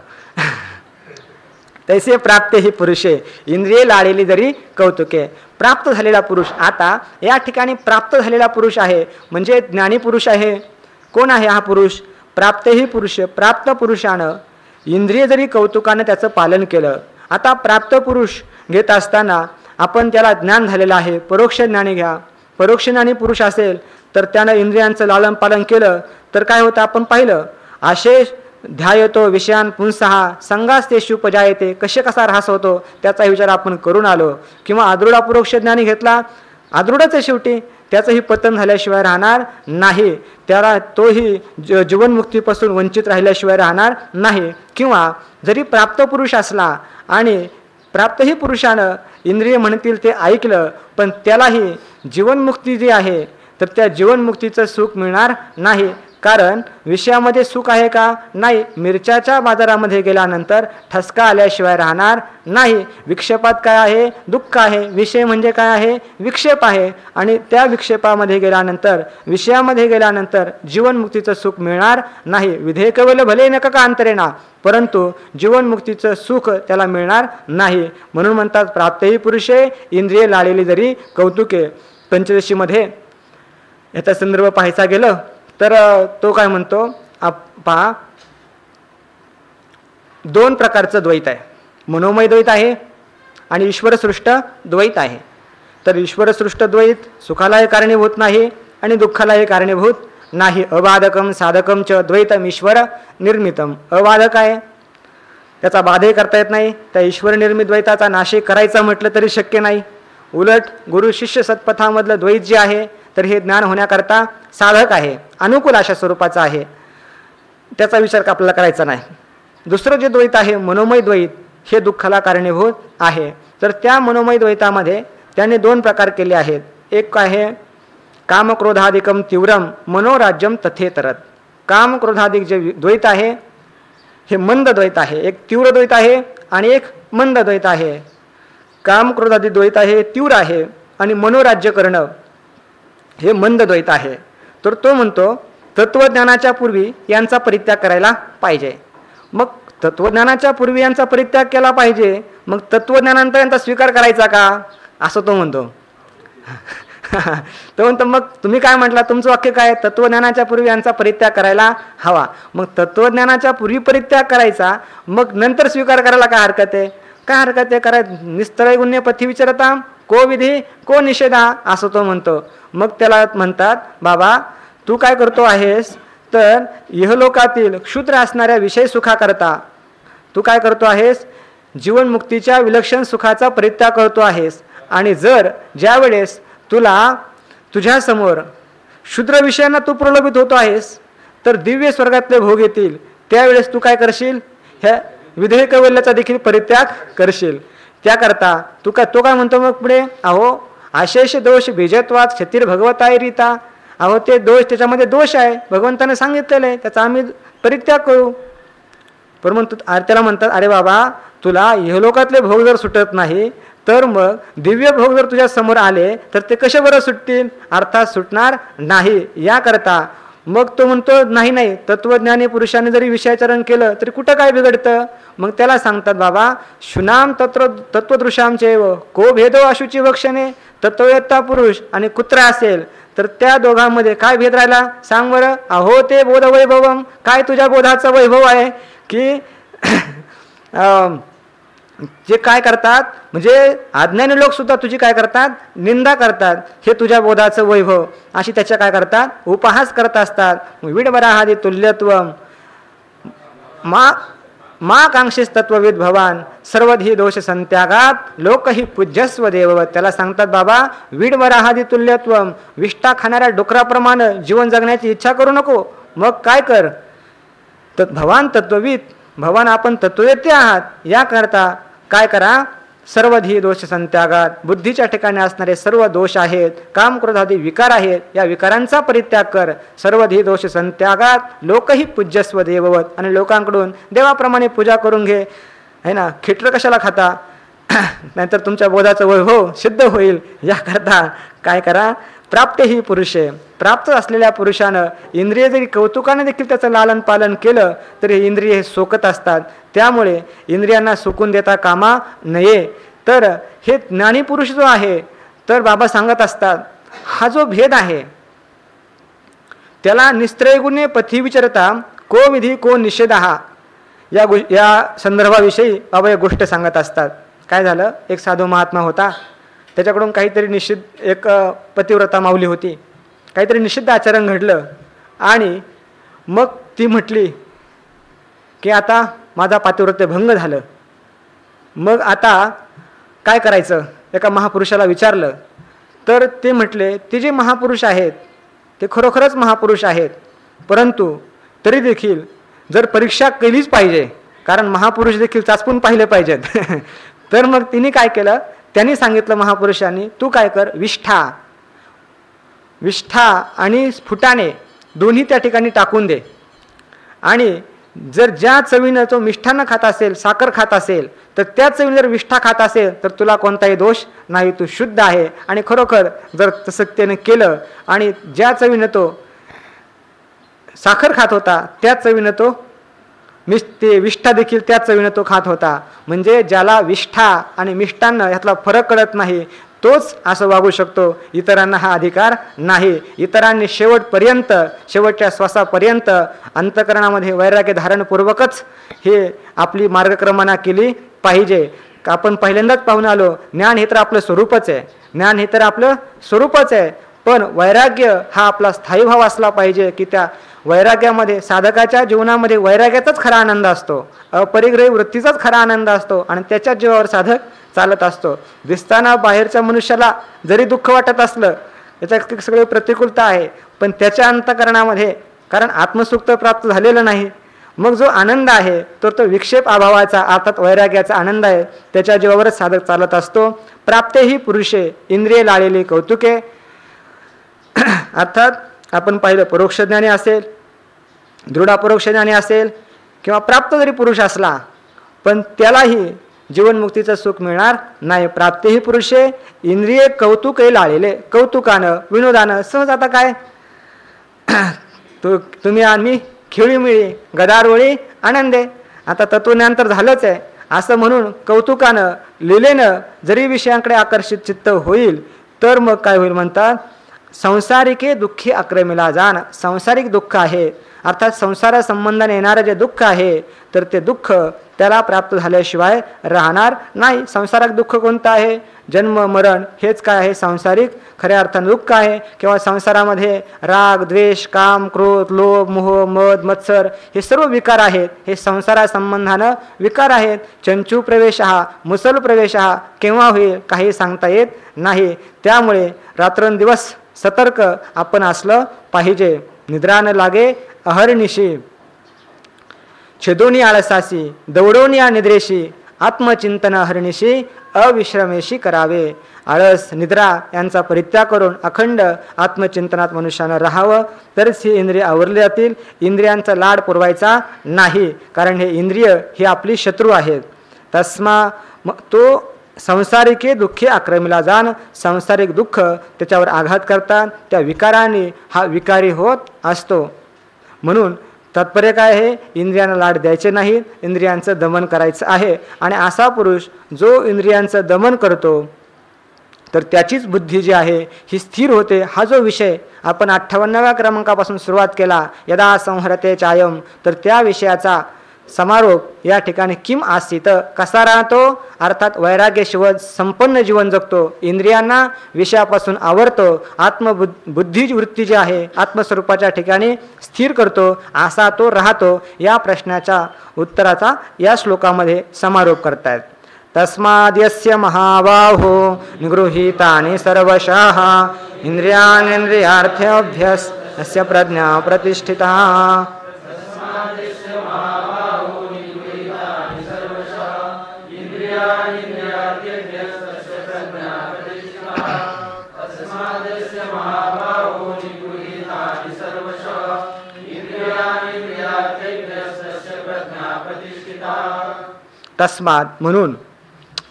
Speaker 1: तैसे प्राप्ते ही पुरुषे इंद्रिये लाळलेली जरी कौतुके. प्राप्त झालेला पुरुष, आता या ठिकाणी प्राप्त झालेला पुरुष आहे म्हणजे ज्ञानी पुरुष आहे. कोण आहे हा पुरुष? प्राप्ते ही पुरुष. प्राप्त पुरुषानं इंद्रिय जरी कौतुकानं त्याचं पालन केलं. आता प्राप्त पुरुष घेत असताना आपण त्याला ज्ञान झालेलं आहे, परोक्ष ज्ञानी घ्या. परोक्ष ज्ञानी पुरुष असेल तर त्यानं इंद्रियांचं लालन पालन केलं तर काय होतं आपण पाहिलं, अशेष ध्यायतो विषयान पुंसहा संगास्तेषुपजायते, कसा ऱ्हास होतो त्याचा विचार आपण करून आलो. किंवा आदृढा परोक्ष ज्ञानी घेतला, आदृढच आहे शेवटी, त्याचंही पतन झाल्याशिवाय राहणार नाही, त्याला तोही जीवनमुक्तीपासून वंचित राहिल्याशिवाय राहणार नाही. किंवा जरी प्राप्त पुरुष असला आणि प्राप्तही पुरुषानं इंद्रिय म्हणतील ते ऐकलं, पण त्यालाही जीवनमुक्ती जी आहे तर त्या जीवनमुक्तीचं सुख मिळणार नाही. कारण विषयामध्ये सुख आहे का? नाही. मिरच्याच्या बाजारामध्ये गेल्यानंतर ठसका आल्याशिवाय राहणार नाही. विक्षेपात काय आहे? दुःख आहे. विषय म्हणजे काय आहे? विक्षेप आहे. आणि त्या विक्षेपामध्ये गेल्यानंतर, विषयामध्ये गेल्यानंतर जीवनमुक्तीचं सुख मिळणार नाही. विधेयकवल भले नका का अंतरेना, परंतु जीवनमुक्तीचं सुख त्याला मिळणार नाही. म्हणून म्हणतात प्राप्तही पुरुषे इंद्रिय लाळलेली जरी कौतुके. पंचदशीमध्ये याचा संदर्भ पाहायचा गेलं तर तो काय म्हणतो, पहा, दोन प्रकारचं द्वैत आहे. मनोमय द्वैत आहे आणि ईश्वरसृष्ट द्वैत आहे. तर ईश्वरसृष्ट द्वैत सुखालाही कारणीभूत नाही आणि दुःखालाही कारणीभूत नाही. अबाधकम साधकम च द्वैतम ईश्वर निर्मितम. अबाधक आहे, त्याचा बाधही करता येत नाही. त्या ईश्वर निर्मित द्वैताचा नाशही करायचा म्हटलं तरी शक्य नाही. उलट गुरु शिष्य सत्पथामधलं द्वैत जे आहे तर हे ज्ञान होण्याकरता साधक आहे, अनुकूल अशा स्वरूपाचं आहे. त्याचा विचार आपल्याला करायचा नाही. दुसरं जे द्वैत आहे मनोमय द्वैत, हे दुःखाला कारणीभूत आहे. तर त्या मनोमय द्वैतामध्ये त्याने दोन प्रकार केले आहेत. एक आहे कामक्रोधादिकम तीव्रम मनोराज्यम तथेतरत. कामक्रोधादिक जे द्वैत आहे हे मंद द्वैत आहे. एक तीव्र द्वैत आहे आणि एक मंद द्वैत आहे. कामक्रोधादी द्वैत आहे तीव्र आहे आणि मनोराज्य करणं हे मंद द्वैत आहे. तर तो म्हणतो तत्वज्ञानाच्या पूर्वी यांचा परित्याग करायला पाहिजे. मग तत्वज्ञानाच्या पूर्वी यांचा परित्याग केला पाहिजे, मग तत्वज्ञानानंतर यांचा स्वीकार करायचा का, असं तो म्हणतो. तो म्हणतो मग तुम्ही काय म्हटला, तुमचं वाक्य काय, तत्वज्ञानाच्या पूर्वी यांचा परित्याग करायला हवा. मग तत्वज्ञानाच्या पूर्वी परित्याग करायचा, मग नंतर स्वीकार करायला काय हरकत आहे? काय हरकत आहे? कराय निस्तळय गुण्य पथी विचारता को विधी को निषेधा, असं तो म्हणतो. मग त्याला म्हणतात बाबा तू काय करतो आहेस, तर इहलोकातील क्षुद्र असणाऱ्या विषय सुखाकरता तू काय करतो आहेस, जीवनमुक्तीच्या विलक्षण सुखाचा परित्याग करतो आहेस. आणि जर ज्या वेळेस तुला तुझ्यासमोर क्षुद्र विषयांना तू प्रलोभित होतो आहेस तर दिव्य स्वर्गातले भोग येतील, त्यावेळेस तू काय करशील, ह्या विधेयकवल्याचा देखील परित्याग करशील. त्याकरता तो काय म्हणतो मग पुढे, अहो अशेष दोष बीजत्वात क्षतिर भगवताय रीता. अहो ते दोष, त्याच्यामध्ये दोष आहे, भगवंताने सांगितलेलं आहे, त्याचा आम्ही परित्याग करू. परंतु त्याला म्हणतात अरे बाबा तुला इहलोकातले भोग जर सुटत नाही तर मग दिव्य भोग जर तुझ्या समोर आले तर ते कसे बरं सुटतील, अर्थात सुटणार नाही. याकरता मग तो म्हणतो नाही तत्वज्ञानी पुरुषाने जरी विषयाचरण केलं तरी कुठं काय बिघडतं. मग त्याला सांगतात बाबा शुनाम तत्वदृशांचेव को भेदो अशुची वक्षणे. तत्ववेत्ता पुरुष आणि कुत्रा असेल तर त्या दोघांमध्ये काय भेद राहिला सांग बरं. अहो ते बोध वैभवम, काय तुझ्या बोधाचं वैभव आहे की जे काय करतात म्हणजे अज्ञानी लोक सुद्धा तुझी काय करतात, निंदा करतात. हे तुझ्या बोधाचं वैभव अशी त्याच्या काय करतात, उपहास करत असतात. विडबराहादी तुल्यत्वम मा कांक्षेस तत्वविद भवान सर्वधी दोष संत्यागात लोकही पूज्यस्व देव. त्याला सांगतात बाबा विडबराहादी तुल्यत्वम, विष्ठा खाणाऱ्या डुकराप्रमाणे जीवन जगण्याची इच्छा करू नको. मग काय कर, भवान तत्वविद, भवान आपण तत्ववेत्ते आहात, याकरता काय करा, सर्वधी दोष संत्यागात, बुद्धीच्या ठिकाणी असणारे सर्व दोष आहेत, काम क्रोधादी विकार आहेत, या विकारांचा परित्याग कर. सर्वधी दोष संत्यागात लोकही पूज्यस्व देववत, आणि लोकांकडून देवाप्रमाणे पूजा करून घे. है ना, खिटर कशाला खाता, नाहीतर तुमच्या बोधाचं वैभव सिद्ध होईल. याकरता काय करा, प्राप्त ही पुरुषे, प्राप्त असलेल्या पुरुषानं इंद्रिय जरी कौतुकाने देखील त्याचं लालन पालन केलं तरी इंद्रिय हे सोकत असतात. त्यामुळे इंद्रियांना सुकून देता कामा नये. तर हे ज्ञानी पुरुष जो आहे तर बाबा सांगत असतात हा जो भेद आहे त्याला निस्त्रय गुणे पथी विचारता को विधी को निषेध, या संदर्भाविषयी बाबा एक गोष्ट सांगत असतात. काय झालं, एक साधू महात्मा होता, त्याच्याकडून काहीतरी निषिद्ध, एक पतिव्रता माऊली होती, काहीतरी निषिद्ध आचरण घडलं आणि मग ती म्हटली की आता माझा पातिव्रत्य भंग झालं, मग आता काय करायचं. एका महापुरुषाला विचारलं तर ते म्हटले ते जे महापुरुष आहेत ते खरोखरच महापुरुष आहेत, परंतु तरी देखील जर परीक्षा केलीच पाहिजे, कारण महापुरुष देखील चाचपून पाहिले पाहिजेत. तर मग तिने काय केलं, त्यांनी सांगितलं महापुरुषांनी, तू काय कर, विष्ठा आणि फुटाणे दोन्ही त्या ठिकाणी टाकून दे, आणि जर ज्या चवीनं तो मिष्ठान्न खात असेल, साखर खात असेल, तर त्या चवीनं जर विष्ठा खात असेल तर तुला कोणताही दोष नाही, तू शुद्ध आहे. आणि खरोखर जर तसं त्यानं केलं आणि ज्या चवीनं तो साखर खात होता त्या चवीनं तो ते विष्ठा देखील त्या चवीनं तो खात होता. म्हणजे ज्याला विष्ठा आणि मिष्टान्न यातला फरक कळत नाही तोच असं वागू शकतो, इतरांना हा अधिकार नाही. इतरांनी शेवटपर्यंत, शेवटच्या श्वासापर्यंत अंतःकरणामध्ये वैराग्य धारणपूर्वकच हे आपली मार्गक्रमणा केली पाहिजे. आपण पहिल्यांदाच पाहून आलो, ज्ञान हे तर आपलं स्वरूपच आहे, ज्ञान हे तर आपलं स्वरूपच आहे, पण वैराग्य हा आपला स्थायी भाव असला पाहिजे की त्या वैराग्यामध्ये, साधकाच्या जीवनामध्ये वैराग्याचाच खरा आनंद असतो, अपरिग्रही वृत्तीचाच खरा आनंद असतो आणि त्याच्याच जीवावर साधक चालत असतो. दिसताना बाहेरच्या मनुष्याला जरी दुःख वाटत असलं, याच्यात सगळी प्रतिकूलता आहे, पण त्याच्या अंतःकरणामध्ये कारण आत्मसुख प्राप्त झालेलं नाही, मग जो आनंद आहे तो विक्षेप अभावाचा अर्थात वैराग्याचा आनंद आहे, त्याच्या जीवावरच साधक चालत असतो. प्राप्तेही पुरुषे इंद्रिय लाळलेली कौतुके, अर्थात आपण पाहिलं परोक्ष ज्ञानी असेल, दृढ अपरोक्ष ज्ञानी असेल किंवा प्राप्त जरी पुरुष असला पण त्यालाही जीवनमुक्तीचं सुख मिळणार नाही. प्राप्तेही पुरुषे इंद्रिय कौतुके लाळलेले, कौतुकानं विनोदानं सहज, आता काय तुम्ही आम्ही खेळीमिळी गदारोळी आनंदे, आता तत्वज्ञान तर झालंच आहे असं म्हणून कौतुकानं लिलेनं जरी विषयांकडे आकर्षित चित्त होईल तर मग काय होईल म्हणतात, संसारिके दुःखी आक्रमिला जाण. सांसारिक दुःख आहे अर्थात संसार संबंधाने येणारं जे दुःख आहे तर ते दुःख त्याला प्राप्त झाल्याशिवाय राहणार नाही. संसारिक दुःख कोणतं आहे, जन्म मरण हेच काय आहे, सांसारिक खऱ्या अर्थानं दुःख आहे. किंवा संसारामध्ये राग द्वेष काम क्रोध लोभ मोह मद मत्सर हे सर्व विकार आहेत, हे संसारा संबंधानं विकार आहेत. चंचू प्रवेश हा मुसल प्रवेश हा केव्हा होईल काही सांगता येत नाही. त्यामुळे रात्रंदिवस सतर्क आपण असलं पाहिजे. निद्रा न लागे अहर्निशी, छेदोनी आळसासी दौडोनिया निद्रेशी, आत्मचिंतन अहर्निशी अविश्रमेशी करावे. आळस निद्रा यांचा परित्याग करून अखंड आत्मचिंतनात मनुष्यानं राहावं, तरच ही इंद्रिय आवरली जातील. इंद्रियांचा लाड पुरवायचा नाही, कारण हे इंद्रिय ही आपली शत्रू आहेत. तस्मा तो संसारिके दुःखी आक्रमिला जाण, संसारिक दुःख त्याच्यावर आघात करतात, त्या विकाराने हा विकारी होत असतो. म्हणून तात्पर्य काय आहे, इंद्रियांना लाड द्यायचे नाहीत, इंद्रियांचं दमन करायचं आहे. आणि असा पुरुष जो इंद्रियांचं दमन करतो तर त्याचीच बुद्धी जी आहे ही स्थिर होते. हा जो विषय आपण 58व्या क्रमांकापासून सुरुवात केला, यदा संहरते चायम, तर त्या विषयाचा समारोप या ठिकाणी किम आसीत, कसा राहतो अर्थात वैराग्यशिवाय संपन्न जीवन जगतो, इंद्रियांना विषयापासून आवरतो, आत्मबुद्धी वृत्ती जी आहे आत्मस्वरूपाच्या ठिकाणी स्थिर करतो, असा तो राहतो. या प्रश्नाच्या उत्तराचा या श्लोकामध्ये समारोप करतायत. तस्माद्यस्य महाबाहो निगृहीतानि सर्वशः इंद्रियाणेन्द्रियार्थेभ्यस्य प्रज्ञा प्रतिष्ठिता. तस्मात म्हणून,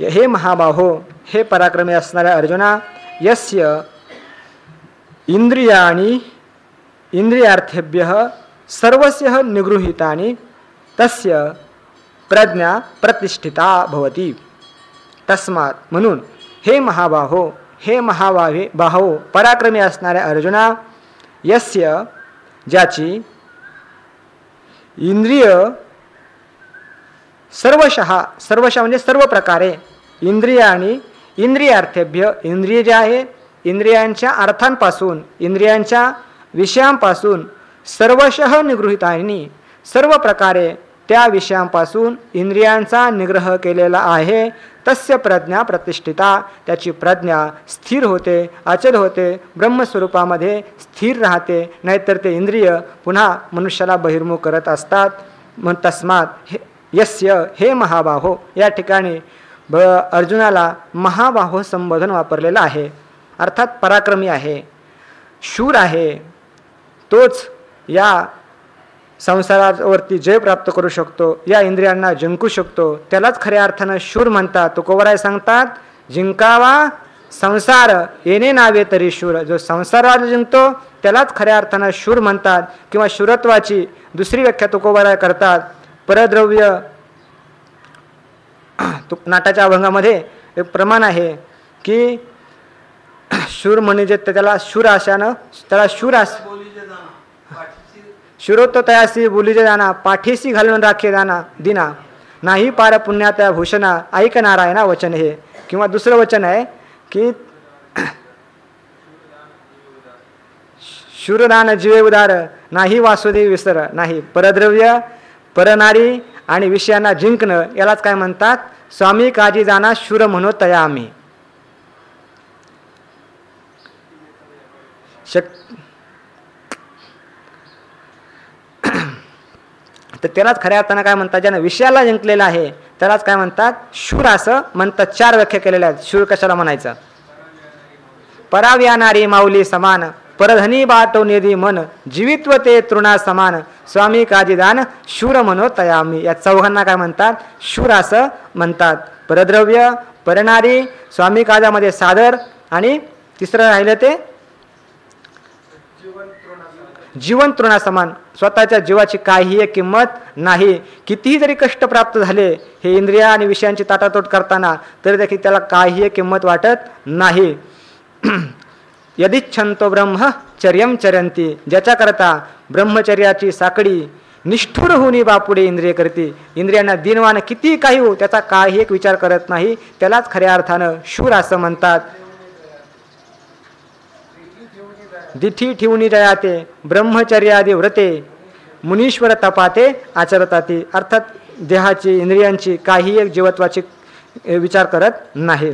Speaker 1: हे महाबाहो, हे पराक्रमी असणाऱ्या अर्जुना, यस्य इंद्रियाणि इंद्रियार्थेभ्यः सर्वस्य निगृहीतानि तस्य प्रज्ञा प्रतिष्ठिता भवति. तस्मात म्हणून, हे महाबाहो, हे बाहो पराक्रमी असणाऱ्या अर्जुना, यस्य ज्याची इंद्रिय सर्वशः म्हणजे सर्व प्रकारे, इंद्रिय आणि इंद्रियार्थेभ्य इंद्रिय जे आहे इंद्रियांच्या अर्थांपासून इंद्रियांच्या विषयांपासून सर्वशः निगृहीतानी सर्व प्रकारे त्या विषयांपासून इंद्रियांचा निग्रह केलेला आहे. तस्य प्रज्ञा प्रतिष्ठिता, त्याची प्रज्ञा स्थिर होते, अचल होते, ब्रह्मस्वरूपामध्ये स्थिर राहते. नाहीतर ते इंद्रिय पुन्हा मनुष्याला बहिर्मुख करत असतात. मग तस्मात यस्य, हे महाबाहो, या ठिकाणी अर्जुनाला महाबाहो संबोधन वापरलेलं आहे. अर्थात पराक्रमी आहे, शूर आहे, तोच या संसारावरती जय प्राप्त करू शकतो, या इंद्रियांना जिंकू शकतो. त्यालाच खऱ्या अर्थानं शूर म्हणतात. तुकोबराय सांगतात, जिंकावा संसार येणे नावे तरी शूर. जो संसाराला जिंकतो त्यालाच खऱ्या अर्थानं शूर म्हणतात. किंवा शूरत्वाची दुसरी व्याख्या तुकोबराय करतात, परद्रव्य. नाटाच्या अभंगामध्ये एक प्रमाण आहे की शूर म्हणजे त्याला शूर अशानं त्याला शूरोत्त तयासी बोलीजे जाना, पाठीसी घालून राखे दाना दिना, नाही पार पुण्यात्या भूषणा ऐक नारायणा वचन. हे किंवा दुसरं वचन आहे की शूरदान जीवे उदार, नाही वासुदेव विसर. नाही, परद्रव्य, परनारी आणि विषयांना जिंकणं यालाच काय म्हणतात, स्वामी काजी जाना शूर म्हणो तया आम्ही. तर त्यालाच खऱ्या अर्थानं काय म्हणतात, ज्यानं विषयाला जिंकलेलं आहे त्यालाच काय म्हणतात, शूर असं म्हणतात. 4 व्याख्या केलेल्या आहेत. शूर कशाला म्हणायचं, पराव्यानारी माऊली समान, परधनी बाटो निधी मन, जीवित्व ते तृणा समान, स्वामी काजीदान शूर म्हणो तयामी. या 4 काय म्हणतात, शूर असं म्हणतात. परद्रव्य, परनारी, स्वामी काजामध्ये सादर, आणि तिसरं राहिलं ते जीवन तृणा समान. स्वतःच्या जीवाची काही एक किंमत नाही. कितीही जरी कष्ट प्राप्त झाले हे इंद्रिया आणि विषयांची ताटातोट करताना, तरी देखील त्याला काही एक किंमत वाटत नाही. यदिच्छन्तो ब्रह्मचर्यम चरंती, ज्याच्याकरता ब्रह्मचर्याची साकडी निष्ठुर होऊनी बापुडे इंद्रिय करते. इंद्रियांना दिनवान किती काही हो त्याचा काही एक विचार करत नाही, त्यालाच खऱ्या अर्थानं शूर असं म्हणतात. दिठी ठेवणी जयाते ब्रह्मचर्यादी व्रते, मुनीश्वर तपाते आचरताती. अर्थात देहाची इंद्रियांची काही एक जीवत्वाची विचार करत नाही.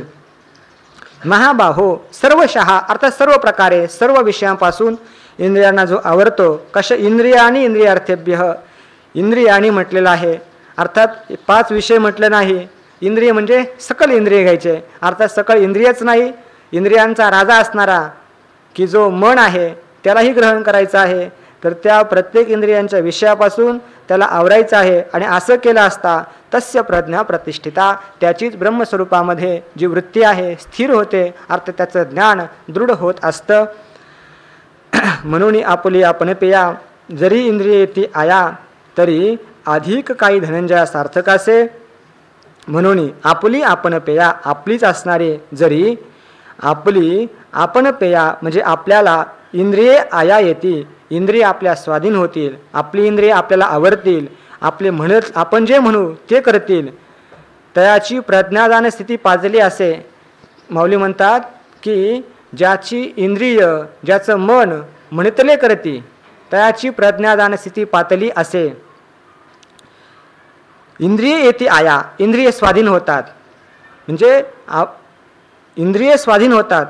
Speaker 1: महाबाहो सर्वशः अर्थात सर्व प्रकारे सर्व विषयांपासून इंद्रियांना जो आवरतो. इंद्रियानी इंद्रियार्थेभ्य, इंद्रियानी म्हटलेलं आहे. अर्थात 5 विषय म्हटलं नाही. इंद्रिय म्हणजे सकल इंद्रिय घ्यायचे. अर्थात सकल इंद्रियच नाही, इंद्रियांचा राजा असणारा की जो मन आहे त्यालाही ग्रहण करायचं आहे. तर त्या प्रत्येक इंद्रियांच्या विषयापासून त्याला आवरायचं आहे. आणि असं केलं असता तस्य प्रज्ञा प्रतिष्ठिता, त्याचीच ब्रह्मस्वरूपामध्ये जी वृत्ती आहे स्थिर होते. अर्थात त्याचं ज्ञान दृढ होत असतं. म्हणून आपुली आपण पेया, जरी इंद्रिये ती आया तरी अधिक काही धनंजया सार्थक असे. म्हणून आपुली आपण पेया, आपलीच असणारे जरी आपली आपण पेया म्हणजे आपल्याला इंद्रिये आया येतील, इंद्रिय आपल्या स्वाधीन होतील, आपली इंद्रिय आपल्याला आवरतील, आपले म्हणत आपण जे म्हणू ते करतील. तयाची प्रज्ञादान स्थिती पाजली असे. माऊली म्हणतात की ज्याची इंद्रिय, ज्याचं मन म्हणतले करते तयाची प्रज्ञादान स्थिती पातली असे. इंद्रिय येते आया, इंद्रिय स्वाधीन होतात. म्हणजे इंद्रिय स्वाधीन होतात,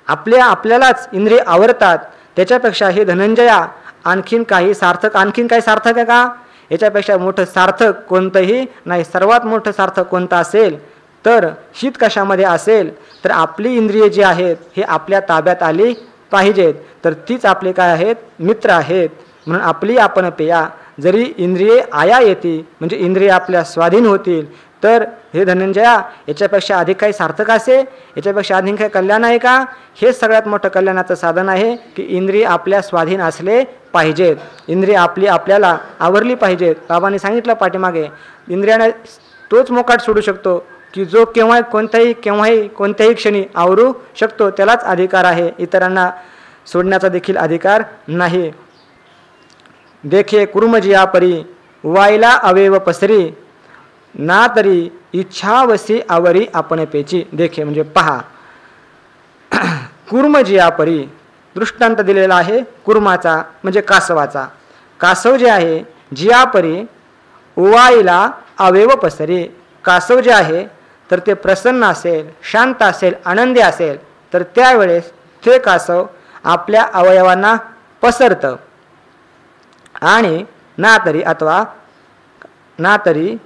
Speaker 1: आपल्यालाच इंद्रिय आवरतात. त्याच्यापेक्षा हे धनंजया आणखीन काही सार्थक आहे का? याच्यापेक्षा मोठं सार्थक कोणतंही नाही. सर्वात मोठं सार्थक कोणतं असेल तर हित कशामध्ये असेल तर आपली इंद्रिये जी आहेत हे आपल्या ताब्यात आली पाहिजेत. तर तीच आपले काय आहेत, मित्र आहेत. म्हणून आपली आपण पेया, जरी इंद्रिये आया येते म्हणजे इंद्रिय आपल्या स्वाधीन होतील, तर हे धनंजया याच्यापेक्षा अधिक काही सार्थक असे, याच्यापेक्षा अधिक काही कल्याण आहे का? हे सगळ्यात मोठं कल्याणाचं साधन आहे की इंद्रिय आपल्या स्वाधीन असले पाहिजेत, इंद्रिय आपल्याला आवरली पाहिजेत. बाबांनी सांगितलं पाठीमागे, इंद्रियाने तोच मोकाट सोडू शकतो की जो केव्हाही कोणत्याही क्षणी आवरू शकतो, त्यालाच अधिकार आहे, इतरांना सोडण्याचा देखील अधिकार नाही. देखे कुर्मजिया परी वाईला अवेव पसरी, ना तरी इच्छावसी आवरी आपण पेची. देखे म्हणजे पहा, कुर्मजिया परी दृष्टांत दिलेला आहे कुर्माचा म्हणजे कासवाचा. कासव जे आहे जियापरी उवाईला अवेव पसरी, कासव जे आहे तर ते प्रसन्न असेल, शांत असेल, आनंदी असेल तर त्यावेळेस ते कासव आपल्या अवयवांना पसरतं. आणि ना तरी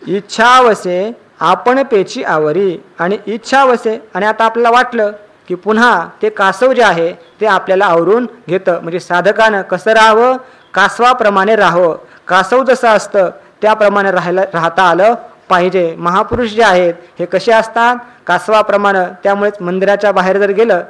Speaker 1: इच्छावसे आपण पेची आवरी आणि इच्छा वसे. आणि आता आपल्याला वाटलं की पुन्हा ते कासव जे आहे ते आपल्याला आवरून घेतं. म्हणजे साधकानं कसं राहावं, कासवाप्रमाणे राहावं. कासव जसं असतं त्याप्रमाणे राहता आलं पाहिजे. महापुरुष जे आहेत हे कसे असतात, कासवाप्रमाणे. त्यामुळेच मंदिराच्या बाहेर जर गेलं,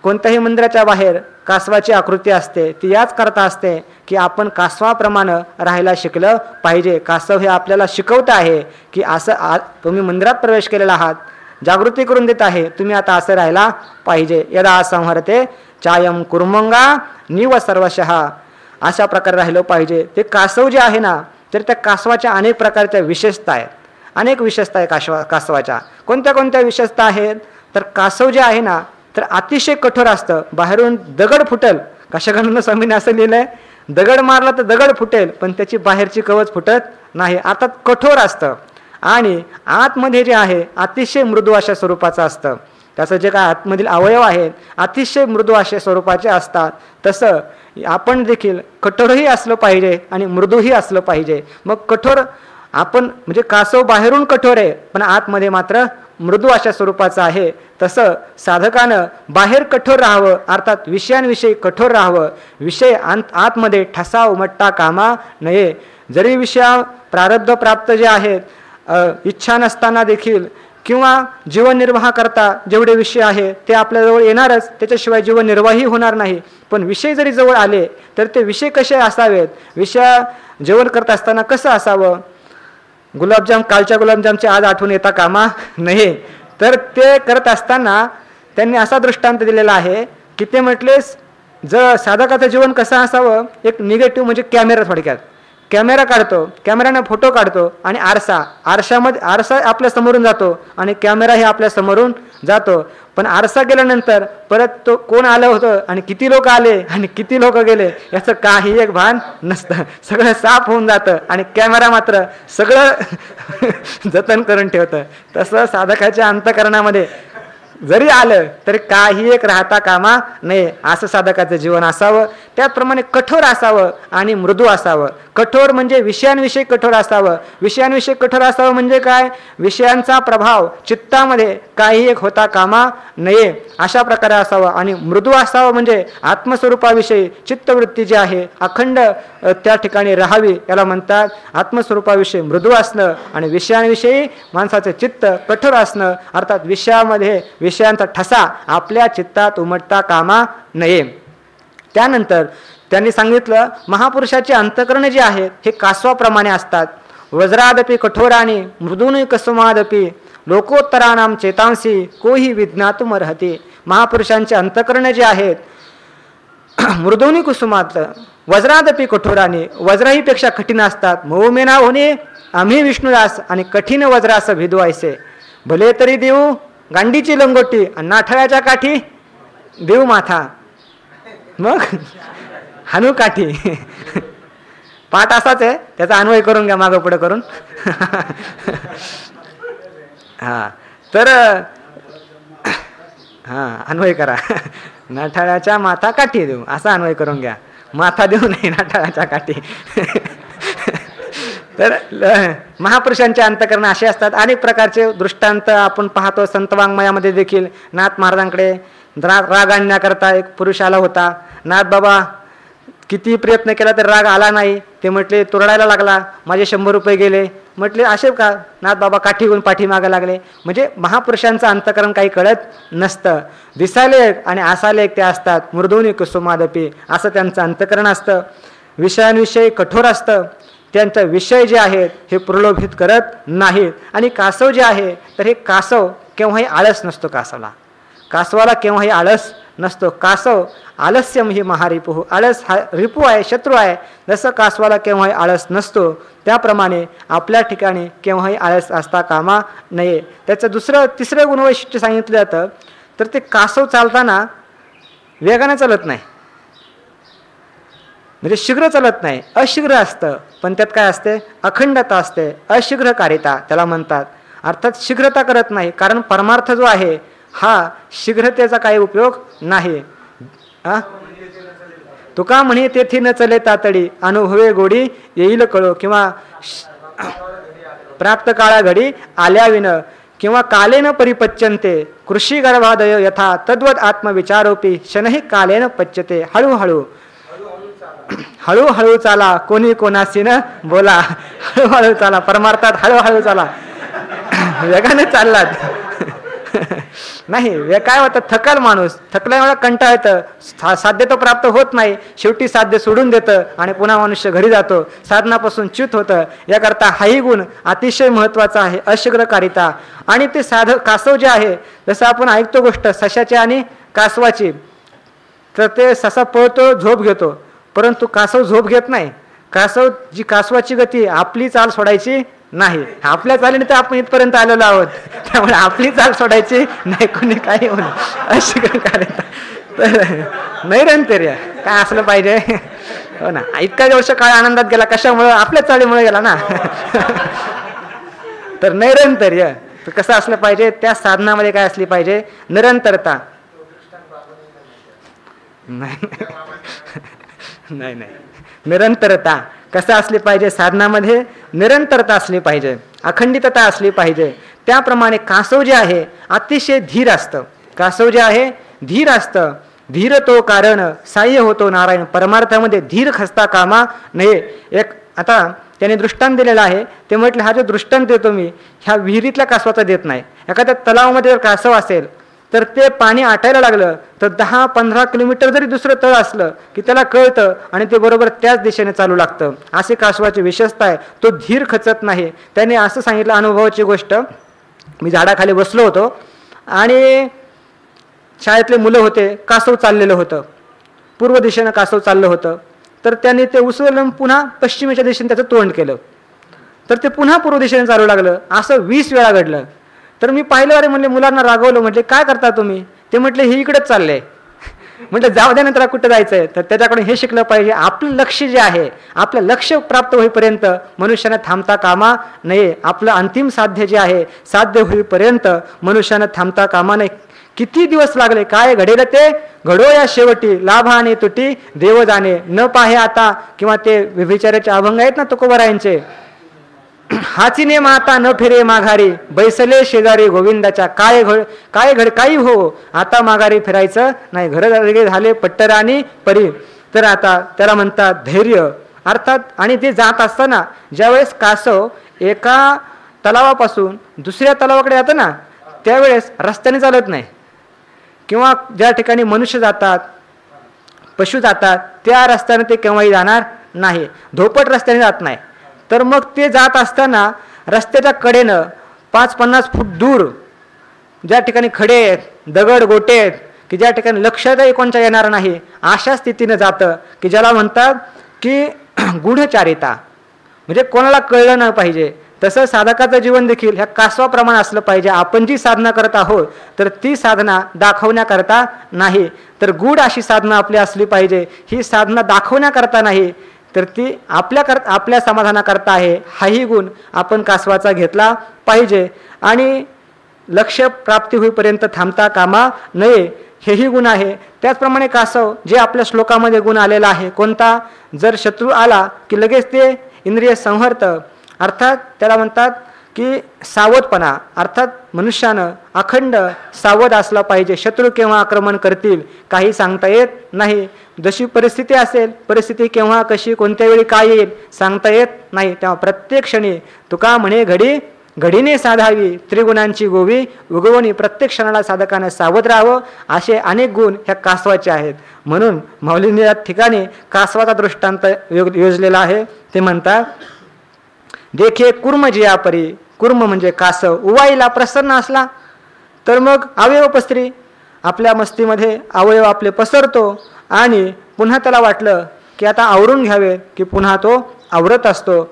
Speaker 1: कोणत्याही मंदिराच्या बाहेर कासवाची आकृती असते. ती याच करता असते की आपण कासवाप्रमाणे राहायला शिकलं पाहिजे. कासव हे आपल्याला शिकवत आहे की असं तुम्ही मंदिरात प्रवेश केलेला आहात, जागृती करून देत आहे, तुम्ही आता असं राहायला पाहिजे. यदा संहरते चायम कुर्मंगा निव सर्वशः. अशा प्रकारे राहिलं पाहिजे. ते कासव जे आहे ना, तर त्या कासवाच्या अनेक प्रकारच्या विशेषता आहेत. अनेक विशेषता आहे कासवाच्या. कोणत्या कोणत्या विशेषता आहेत, तर कासव जे आहे ना तर अतिशय कठोर असतं. बाहेरून दगड फुटेल, काशकानंद स्वामींनी असं लिहिलंय, दगड मारला तर दगड फुटेल पण त्याची बाहेरची कवच फुटत नाही. अर्थात कठोर असतं. आणि आतमध्ये जे आहे अतिशय मृदू अशा स्वरूपाचं असतं. त्याचं जे काय आतमधील अवयव आहेत अतिशय मृदू अशा स्वरूपाचे असतात. तसं आपण देखील कठोरही असलं पाहिजे आणि मृदूही असलं पाहिजे. मग कठोर आपण म्हणजे कासव बाहेरून कठोर आहे पण आतमध्ये मात्र मृदू अशा स्वरूपाचं आहे. तसं साधकानं बाहेर कठोर राहावं, अर्थात विषयांविषयी कठोर राहावं. विषय आतमध्ये ठसा उमटता कामा नये. जरी विषया प्रारब्ध प्राप्त जे आहेत, इच्छा नसताना देखील किंवा जीवननिर्वाह करता जेवढे विषय आहे ते आपल्याजवळ येणारच, त्याच्याशिवाय जीवननिर्वाही होणार नाही. पण विषय जरी जवळ आले तर ते विषय कसे असावेत, विषय जेवण करत असताना कसं असावं. गुलाबजाम, कालच्या गुलाबजामचे आज आठवण येता कामा नये. तर ते करत असताना त्यांनी असा दृष्टांत दिलेला आहे की ते म्हटलेस जर साधकाचं जीवन कसं असावं, एक निगेटिव्ह म्हणजे कॅमेरा, थोडक्यात कॅमेरा काढतो, कॅमेऱ्याने फोटो काढतो आणि आरशामध्ये आरसा आपल्या समोरून जातो आणि कॅमेरा हे आपल्या समोरून जातो. पण आरसा गेल्यानंतर परत तो कोण आलं होतं आणि किती लोक आले आणि किती लोक गेले याचं काही एक भान नसतं. सगळं साफ होऊन जातं आणि कॅमेरा मात्र सगळं जतन करून ठेवतं. तसं साधकाच्या अंतःकरणामध्ये जरी आलं तरी काही एक राहता कामा नये. असं साधकाचं जीवन असावं. त्याचप्रमाणे कठोर असावं आणि मृदू असावं. कठोर म्हणजे विषयांविषयी कठोर असावं. विषयांविषयी कठोर असावं म्हणजे काय, विषयांचा प्रभाव चित्तामध्ये काही एक होता कामा नये अशा प्रकारे असावं. आणि मृदू असावं म्हणजे आत्मस्वरूपाविषयी चित्तवृत्ती जी आहे अखंड त्या ठिकाणी राहावी, याला म्हणतात आत्मस्वरूपाविषयी मृदू असणं. आणि विषयांविषयी माणसाचं चित्त कठोर असणं, अर्थात विषयांचा ठसा आपल्या चित्तात उमटता कामा नये. त्यानंतर त्यांनी सांगितलं महापुरुषाचे अंतःकरण जे आहेत हे कासवाप्रमाणे असतात. वज्रादपि कठोरानी मृदूनि कुसुमादपि लोकोत्तराणाम चेतांसी कोही विज्ञातुमर्हति. महापुरुषांचे अंतःकरण जे आहेत मृदूनि कुसुमात वज्रादपि कठोरानी, वज्राहीपेक्षा कठीण असतात. मौमेना होणे आम्ही विष्णुदास आणि कठीण वज्रास भिदवायचे. भले तरी देऊ गांडीची लंगोटी आणि नाठळ्याच्या काठी देऊ माथा, मग हानू काठी. पाठ असाच आहे, त्याचा अन्वय करून घ्या मागं पुढे करून. हा तर अन्वय करा. नाठाळ्याच्या माथा काठी देऊ असा अन्वय करून घ्या. माथा देऊ नाही, नाठाळ्याच्या काठी. तर महापुरुषांचे अंतःकरण असे असतात. अनेक प्रकारचे दृष्टांत आपण पाहतो संतवाङ्मयामध्ये देखील. नाथ महाराजांकडे राग आणण्याकरता एक पुरुष आला होता. नाथ बाबा किती प्रयत्न केला तर राग आला नाही. ते म्हटले तुरडायला लागला, माझे 100 रुपये गेले. म्हटले असे का. नाथ बाबा काठी घेऊन पाठीमागे लागले. म्हणजे महापुरुषांचं अंतःकरण काही कळत नसतं. दिसायले एक आणि असाले एक ते असतात. मृदूनि कुसुमादपि असं त्यांचं अंतःकरण असतं. विषयांविषयी कठोर असतं. त्यांचा विषय जे आहेत हे प्रलोभित करत नाहीत. आणि कासव जे आहे तर हे कासव केव्हाही आळस नसतो. कासवाला केव्हाही आळस नसतो. कासव आलस्यम ही महारिपू, आळस हा रिपू आहे, शत्रू आहे. जसं कासवाला केव्हाही आळस नसतो त्याप्रमाणे आपल्या ठिकाणी केव्हाही आळस असता कामा नये. त्याचं तिसरं गुणवैशिष्ट्य सांगितलं जातं तर ते कासव चालताना वेगाने चालत नाही, म्हणजे शीघ्र चालत नाही, अशीघ्र असतं. पण त्यात काय असते, अखंडता असते, अशीघ्रकारिता त्याला म्हणतात. अर्थात शीघ्रता करत नाही, कारण परमार्थ जो आहे हा शीघ्रतेचा काही उपयोग नाही. तुका म्हणे तेथे न चले तातडी, अनुभवे गोडी येईल कळो. किंवा प्राप्त काळा घडी आल्याविन किंवा कालेन परिपच्यन्ते कृषी गर्भादय यथा तद्वत आत्मविचारोपी शनही कालेन पच्यते. हळूहळू हळूहळू चाला कोणी कोणाशी न बोला. हळूहळू चाला परमार्थात हळूहळू चाला. वेगाने चाललात नाही काय होतं थकल माणूस थकल्यामुळे कंटाळ येतं साध्य तो प्राप्त होत नाही शेवटी साध्य सोडून देतं आणि पुन्हा मनुष्य घरी जातो साधनापासून च्युत होतं. याकरता हाही गुण अतिशय महत्त्वाचा आहे अशीघ्रकारिता. आणि ते कासव जे आहे जसं आपण ऐकतो गोष्ट सशाची आणि कासवाची तर ते ससा पळतो झोप घेतो परंतु कासव झोप घेत नाही. जी कासवाची गती आपली चाल सोडायची नाही. आपल्या चालीने तर आपण इथपर्यंत आलेलो आहोत त्यामुळे आपली चाल सोडायची नाही कोणी काही म्हणून अशी कार्यता. तर नैरंतर्य काय असलं पाहिजे हो ना. इतका वर्ष काळ आनंदात गेला कशामुळं आपल्या चालीमुळे गेला ना. तर नैरंतर्य कसं असलं पाहिजे त्या साधनामध्ये काय असली पाहिजे निरंतरता. नाही निरंतरता कसं असली पाहिजे साधनामध्ये निरंतरता असली पाहिजे अखंडितता असली पाहिजे. त्याप्रमाणे कासव जे आहे अतिशय धीर असतं. कासव जे आहे धीर असतं. धीर तो कारण साह्य होतो नारायण परमार्थामध्ये धीर खसता कामा नये. एक आता त्याने दृष्टांत दिलेला आहे ते म्हटलं हा जो दृष्टांत देतो मी ह्या विहिरीतल्या कासवाचा देत नाही. एखाद्या तलावामध्ये जर कासव असेल तर ते पाणी आटायला लागलं तर 10-15 किलोमीटर जरी दुसरं तळ असलं की त्याला कळतं आणि ते बरोबर त्याच दिशेने चालू लागतं. असे कासवाची विशेषता आहे तो धीर खचत नाही. त्याने असं सांगितलं अनुभवाची गोष्ट. मी झाडाखाली बसलो होतो आणि शाळेतले मुलं होते कासव चाललेलं होतं पूर्व दिशेनं कासव चाललं होतं तर त्यांनी ते उचलून पुन्हा पश्चिमेच्या दिशेने त्याचं तोंड केलं तर ते पुन्हा पूर्व दिशेने चालू लागलं. असं 20 वेळा घडलं. तर मी पाहिलं अरे म्हणले मुलांना रागवलं म्हटले काय करता तुम्ही ते म्हटले हे इकडेच चाललंय. म्हटलं जाऊ द्या नंतर कुठं जायचंय तर त्याच्याकडून हे शिकलं पाहिजे आपलं लक्ष जे आहे आपलं लक्ष प्राप्त होईपर्यंत मनुष्यानं थांबता कामा नये. आपलं अंतिम साध्य जे आहे साध्य होईपर्यंत मनुष्यानं थांबता कामा नये. किती दिवस लागले काय घडेल ते घडो या शेवटी लाभाने तुटी देव जाणे न पाहे आता. किंवा ते विचाराचे अभंग आहेत ना तुकोबारायांचे हाची ने माता न फिरे माघारी बैसले शेजारी गोविंदाच्या काय घड काही हो आता माघारी फिरायचं नाही घर झाले पट्टर आणि परी. तर आता त्याला म्हणतात धैर्य अर्थात. आणि ते जात असताना ज्यावेळेस कासव एका तलावापासून दुसऱ्या तलावाकडे जातं ना त्यावेळेस रस्त्याने चालत नाही किंवा ज्या ठिकाणी मनुष्य जातात पशु जातात त्या रस्त्याने ते केव्हाही जाणार नाही. धोपट रस्त्याने जात नाही. तर मग ते जात असताना रस्त्याच्या कडेनं 5-50 फूट दूर ज्या ठिकाणी खडे आहेत दगड गोटे आहेत की ज्या ठिकाणी लक्षातही कोणच्या येणार नाही अशा स्थितीनं जातं की ज्याला म्हणतात की गूढचारिता म्हणजे कोणाला कळलं नाही पाहिजे. तसं साधकाचं जीवन देखील ह्या कासवाप्रमाणे असलं पाहिजे. आपण जी साधना करत आहोत तर ती साधना दाखवण्याकरता नाही तर गूढ अशी साधना आपली असली पाहिजे. ही साधना दाखवण्याकरता नाही तर ती आपल्या समाधानाकरता आहे. हाही गुण आपण कासवाचा घेतला पाहिजे. आणि लक्ष्य प्राप्ती होईपर्यंत थांबता कामा नये हेही गुण आहे. त्याचप्रमाणे कासव जे आपल्या श्लोकामध्ये गुण आलेला आहे कोणता जर शत्रू आला की लगेच ते इंद्रिय संहर्त अर्थात त्याला म्हणतात की सावधपणा अर्थात मनुष्यानं अखंड सावध असला पाहिजे. शत्रू केव्हा आक्रमण करतील काही सांगता येत नाही. जशी परिस्थिती असेल परिस्थिती केव्हा कशी कोणत्या वेळी काय येईल सांगता येत नाही. तेव्हा प्रत्येक क्षणी तुका म्हणे घडीने साधावी त्रिगुणांची गोवी उगवणी. प्रत्येक क्षणाला साधकाने सावध राहावं. असे अनेक गुण ह्या कासवाचे आहेत. म्हणून माऊलींनी या ठिकाणी कासवाचा दृष्टांत योजलेला आहे. ते म्हणतात देखे कुर्म जिया परी. कुर्म म्हणजे कासव उवाईला प्रसन्न असला तर मग अवयव पसरी आपल्या मस्तीमध्ये अवयव आपले पसरतो आणि पुन्हा त्याला वाटलं की आता आवरून घ्यावे की पुन्हा तो आवरत असतो.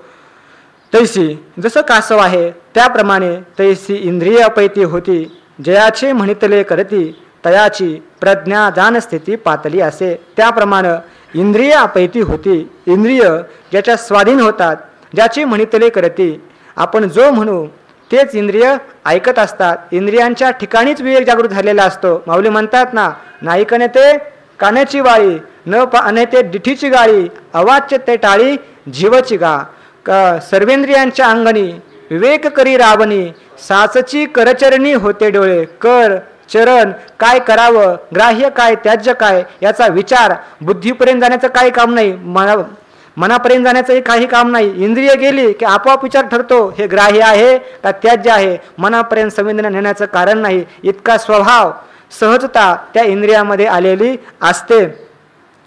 Speaker 1: तैसी जसं कासव आहे त्याप्रमाणे तैसी इंद्रिय अपैती होती जयाचे म्हणितले करती तयाची प्रज्ञा जान स्थिती पातली असे. त्याप्रमाणे इंद्रिय अपैती होती. इंद्रिय ज्याच्या स्वाधीन होतात ज्याची म्हणितले करती आपण जो म्हणू तेच इंद्रिय ऐकत असतात. इंद्रियांच्या ठिकाणीच विवेक जागृत झालेला असतो. माऊली म्हणतात ना नाईकने ते कानाची वाळी न पाने ते डिठीची गाळी अवाच्य ते टाळी जीवची गा. सर्वेंद्रियांच्या अंगणी विवेक करी रावणी, साचची करचरणी होते डोळे. कर चरण काय करावं, ग्राह्य काय त्याज्य काय याचा विचार बुद्धीपर्यंत जाण्याचं काही काम नाही, मनापर्यंत जाण्याचंही काही काम नाही. इंद्रिय गेली की आपोआप विचार ठरतो हे ग्राह्य आहे का त्याज्य आहे. मनापर्यंत संवेदना नेण्याचं कारण नाही. इतका स्वभाव सहजता त्या इंद्रियामध्ये आलेली असते.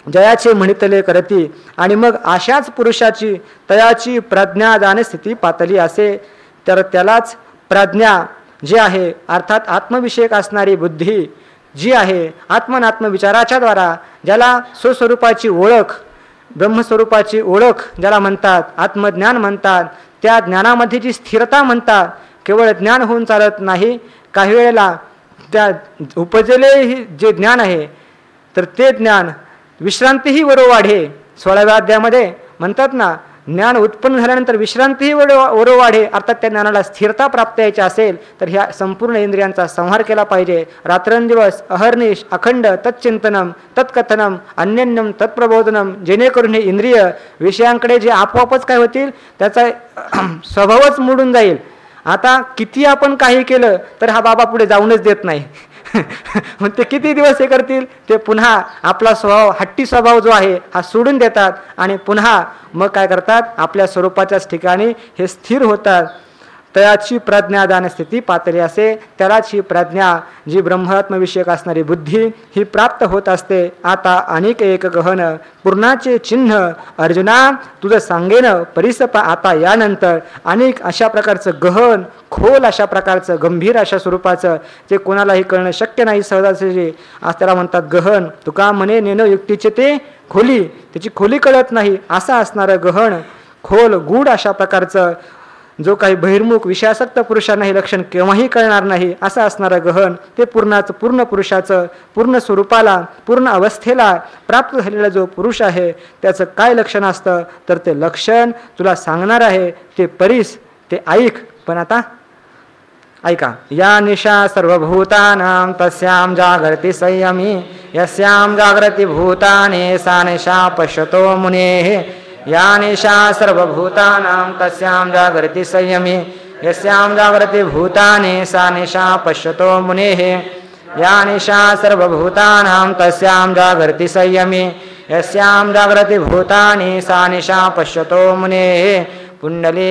Speaker 1: जयाचे म्हणितले करती. आणि मग अशाच पुरुषाची तयाची प्रज्ञा जाणे स्थिती पातली असे तर त्यालाच प्रज्ञा जी आहे अर्थात आत्मविषयक असणारी बुद्धी जी आहे आत्मनात्म विचाराच्या द्वारा ज्याला स्वस्वरूपाची ओळख ब्रह्मस्वरूपाची ओळख ज्याला म्हणतात, आत्मज्ञान म्हणतात, त्या ज्ञानामध्ये जी स्थिरता म्हणतात. केवळ ज्ञान होऊन चालत नाही, काही वेळेला त्या उपजले जे ज्ञान आहे तर ते ज्ञान विश्रांतीही वरो वाढे. 16व्या अध्यायामध्ये म्हणतात ना, ज्ञान उत्पन्न झाल्यानंतर विश्रांतीही वरो वाढे. अर्थात त्या ज्ञानाला स्थिरता प्राप्त यायची असेल तर ह्या संपूर्ण इंद्रियांचा संहार केला पाहिजे. रात्रंदिवस अहर्निश अखंड तच्चिंतनम तत्कथनम अन्यन्यम तत्प्रबोधनम, जेणेकरून हे इंद्रिय विषयांकडे जे आपोआपच काय होतील त्याचा स्वभावच मोडून जाईल. आता किती आपण काही केलं तर हा बाबा पुढे जाऊनच देत नाही. मग ते किती दिवस हे करतील, ते पुन्हा आपला स्वभाव हट्टी स्वभाव जो आहे हा सोडून देतात आणि पुन्हा मग काय करतात आपल्या स्वरूपाच्याच ठिकाणी हे स्थिर होतात. तयाची प्रज्ञा दान स्थिती पातळी असे त्यालाच ही प्रज्ञा जी ब्रह्मात्मविषयक असणारी बुद्धी ही प्राप्त होत असते. आता अनेक एक गहन पूर्णाचे चिन्ह अर्जुना तुझं सांगेन परिसप. आता यानंतर अनेक अशा प्रकारचं गहन खोल अशा प्रकारचं गंभीर अशा स्वरूपाचं जे कोणालाही कळणं शक्य नाही सहजासहजी आज त्याला म्हणतात गहन. तुका म्हणे नेनो युक्तीचे ते खोली, त्याची खोली कळत नाही असं असणारं गहन खोल गूढ अशा प्रकारचं जो काही बहिर्मुख विषयासक्त पुरुषांना हे लक्षण केव्हाही कळणार नाही असं असणारं गहन ते पूर्णाचं पूर्ण पुरुषाचं पूर्ण स्वरूपाला पूर्ण अवस्थेला प्राप्त झालेला जो पुरुष आहे त्याचं काय लक्षण असतं तर ते लक्षण तुला सांगणार आहे. ते परीस ते ऐक. पण आता ऐका. या निशा सर्वभूतानां तस्यां जागृती संयमी यस्यां जागृती भूताने सा निशा पश्यतो मुनेः. या निशा सर्वभूतानां तस्यां जागृती संयमी यस्यां जागृती भूतानि सा निशा पश्यतो मुनेः. या निशा सर्वभूतानां तस्यां जागृती संयमी यस्यां जागृती भूतानि सा निशा पश्यतो मुनेः. पुण्डली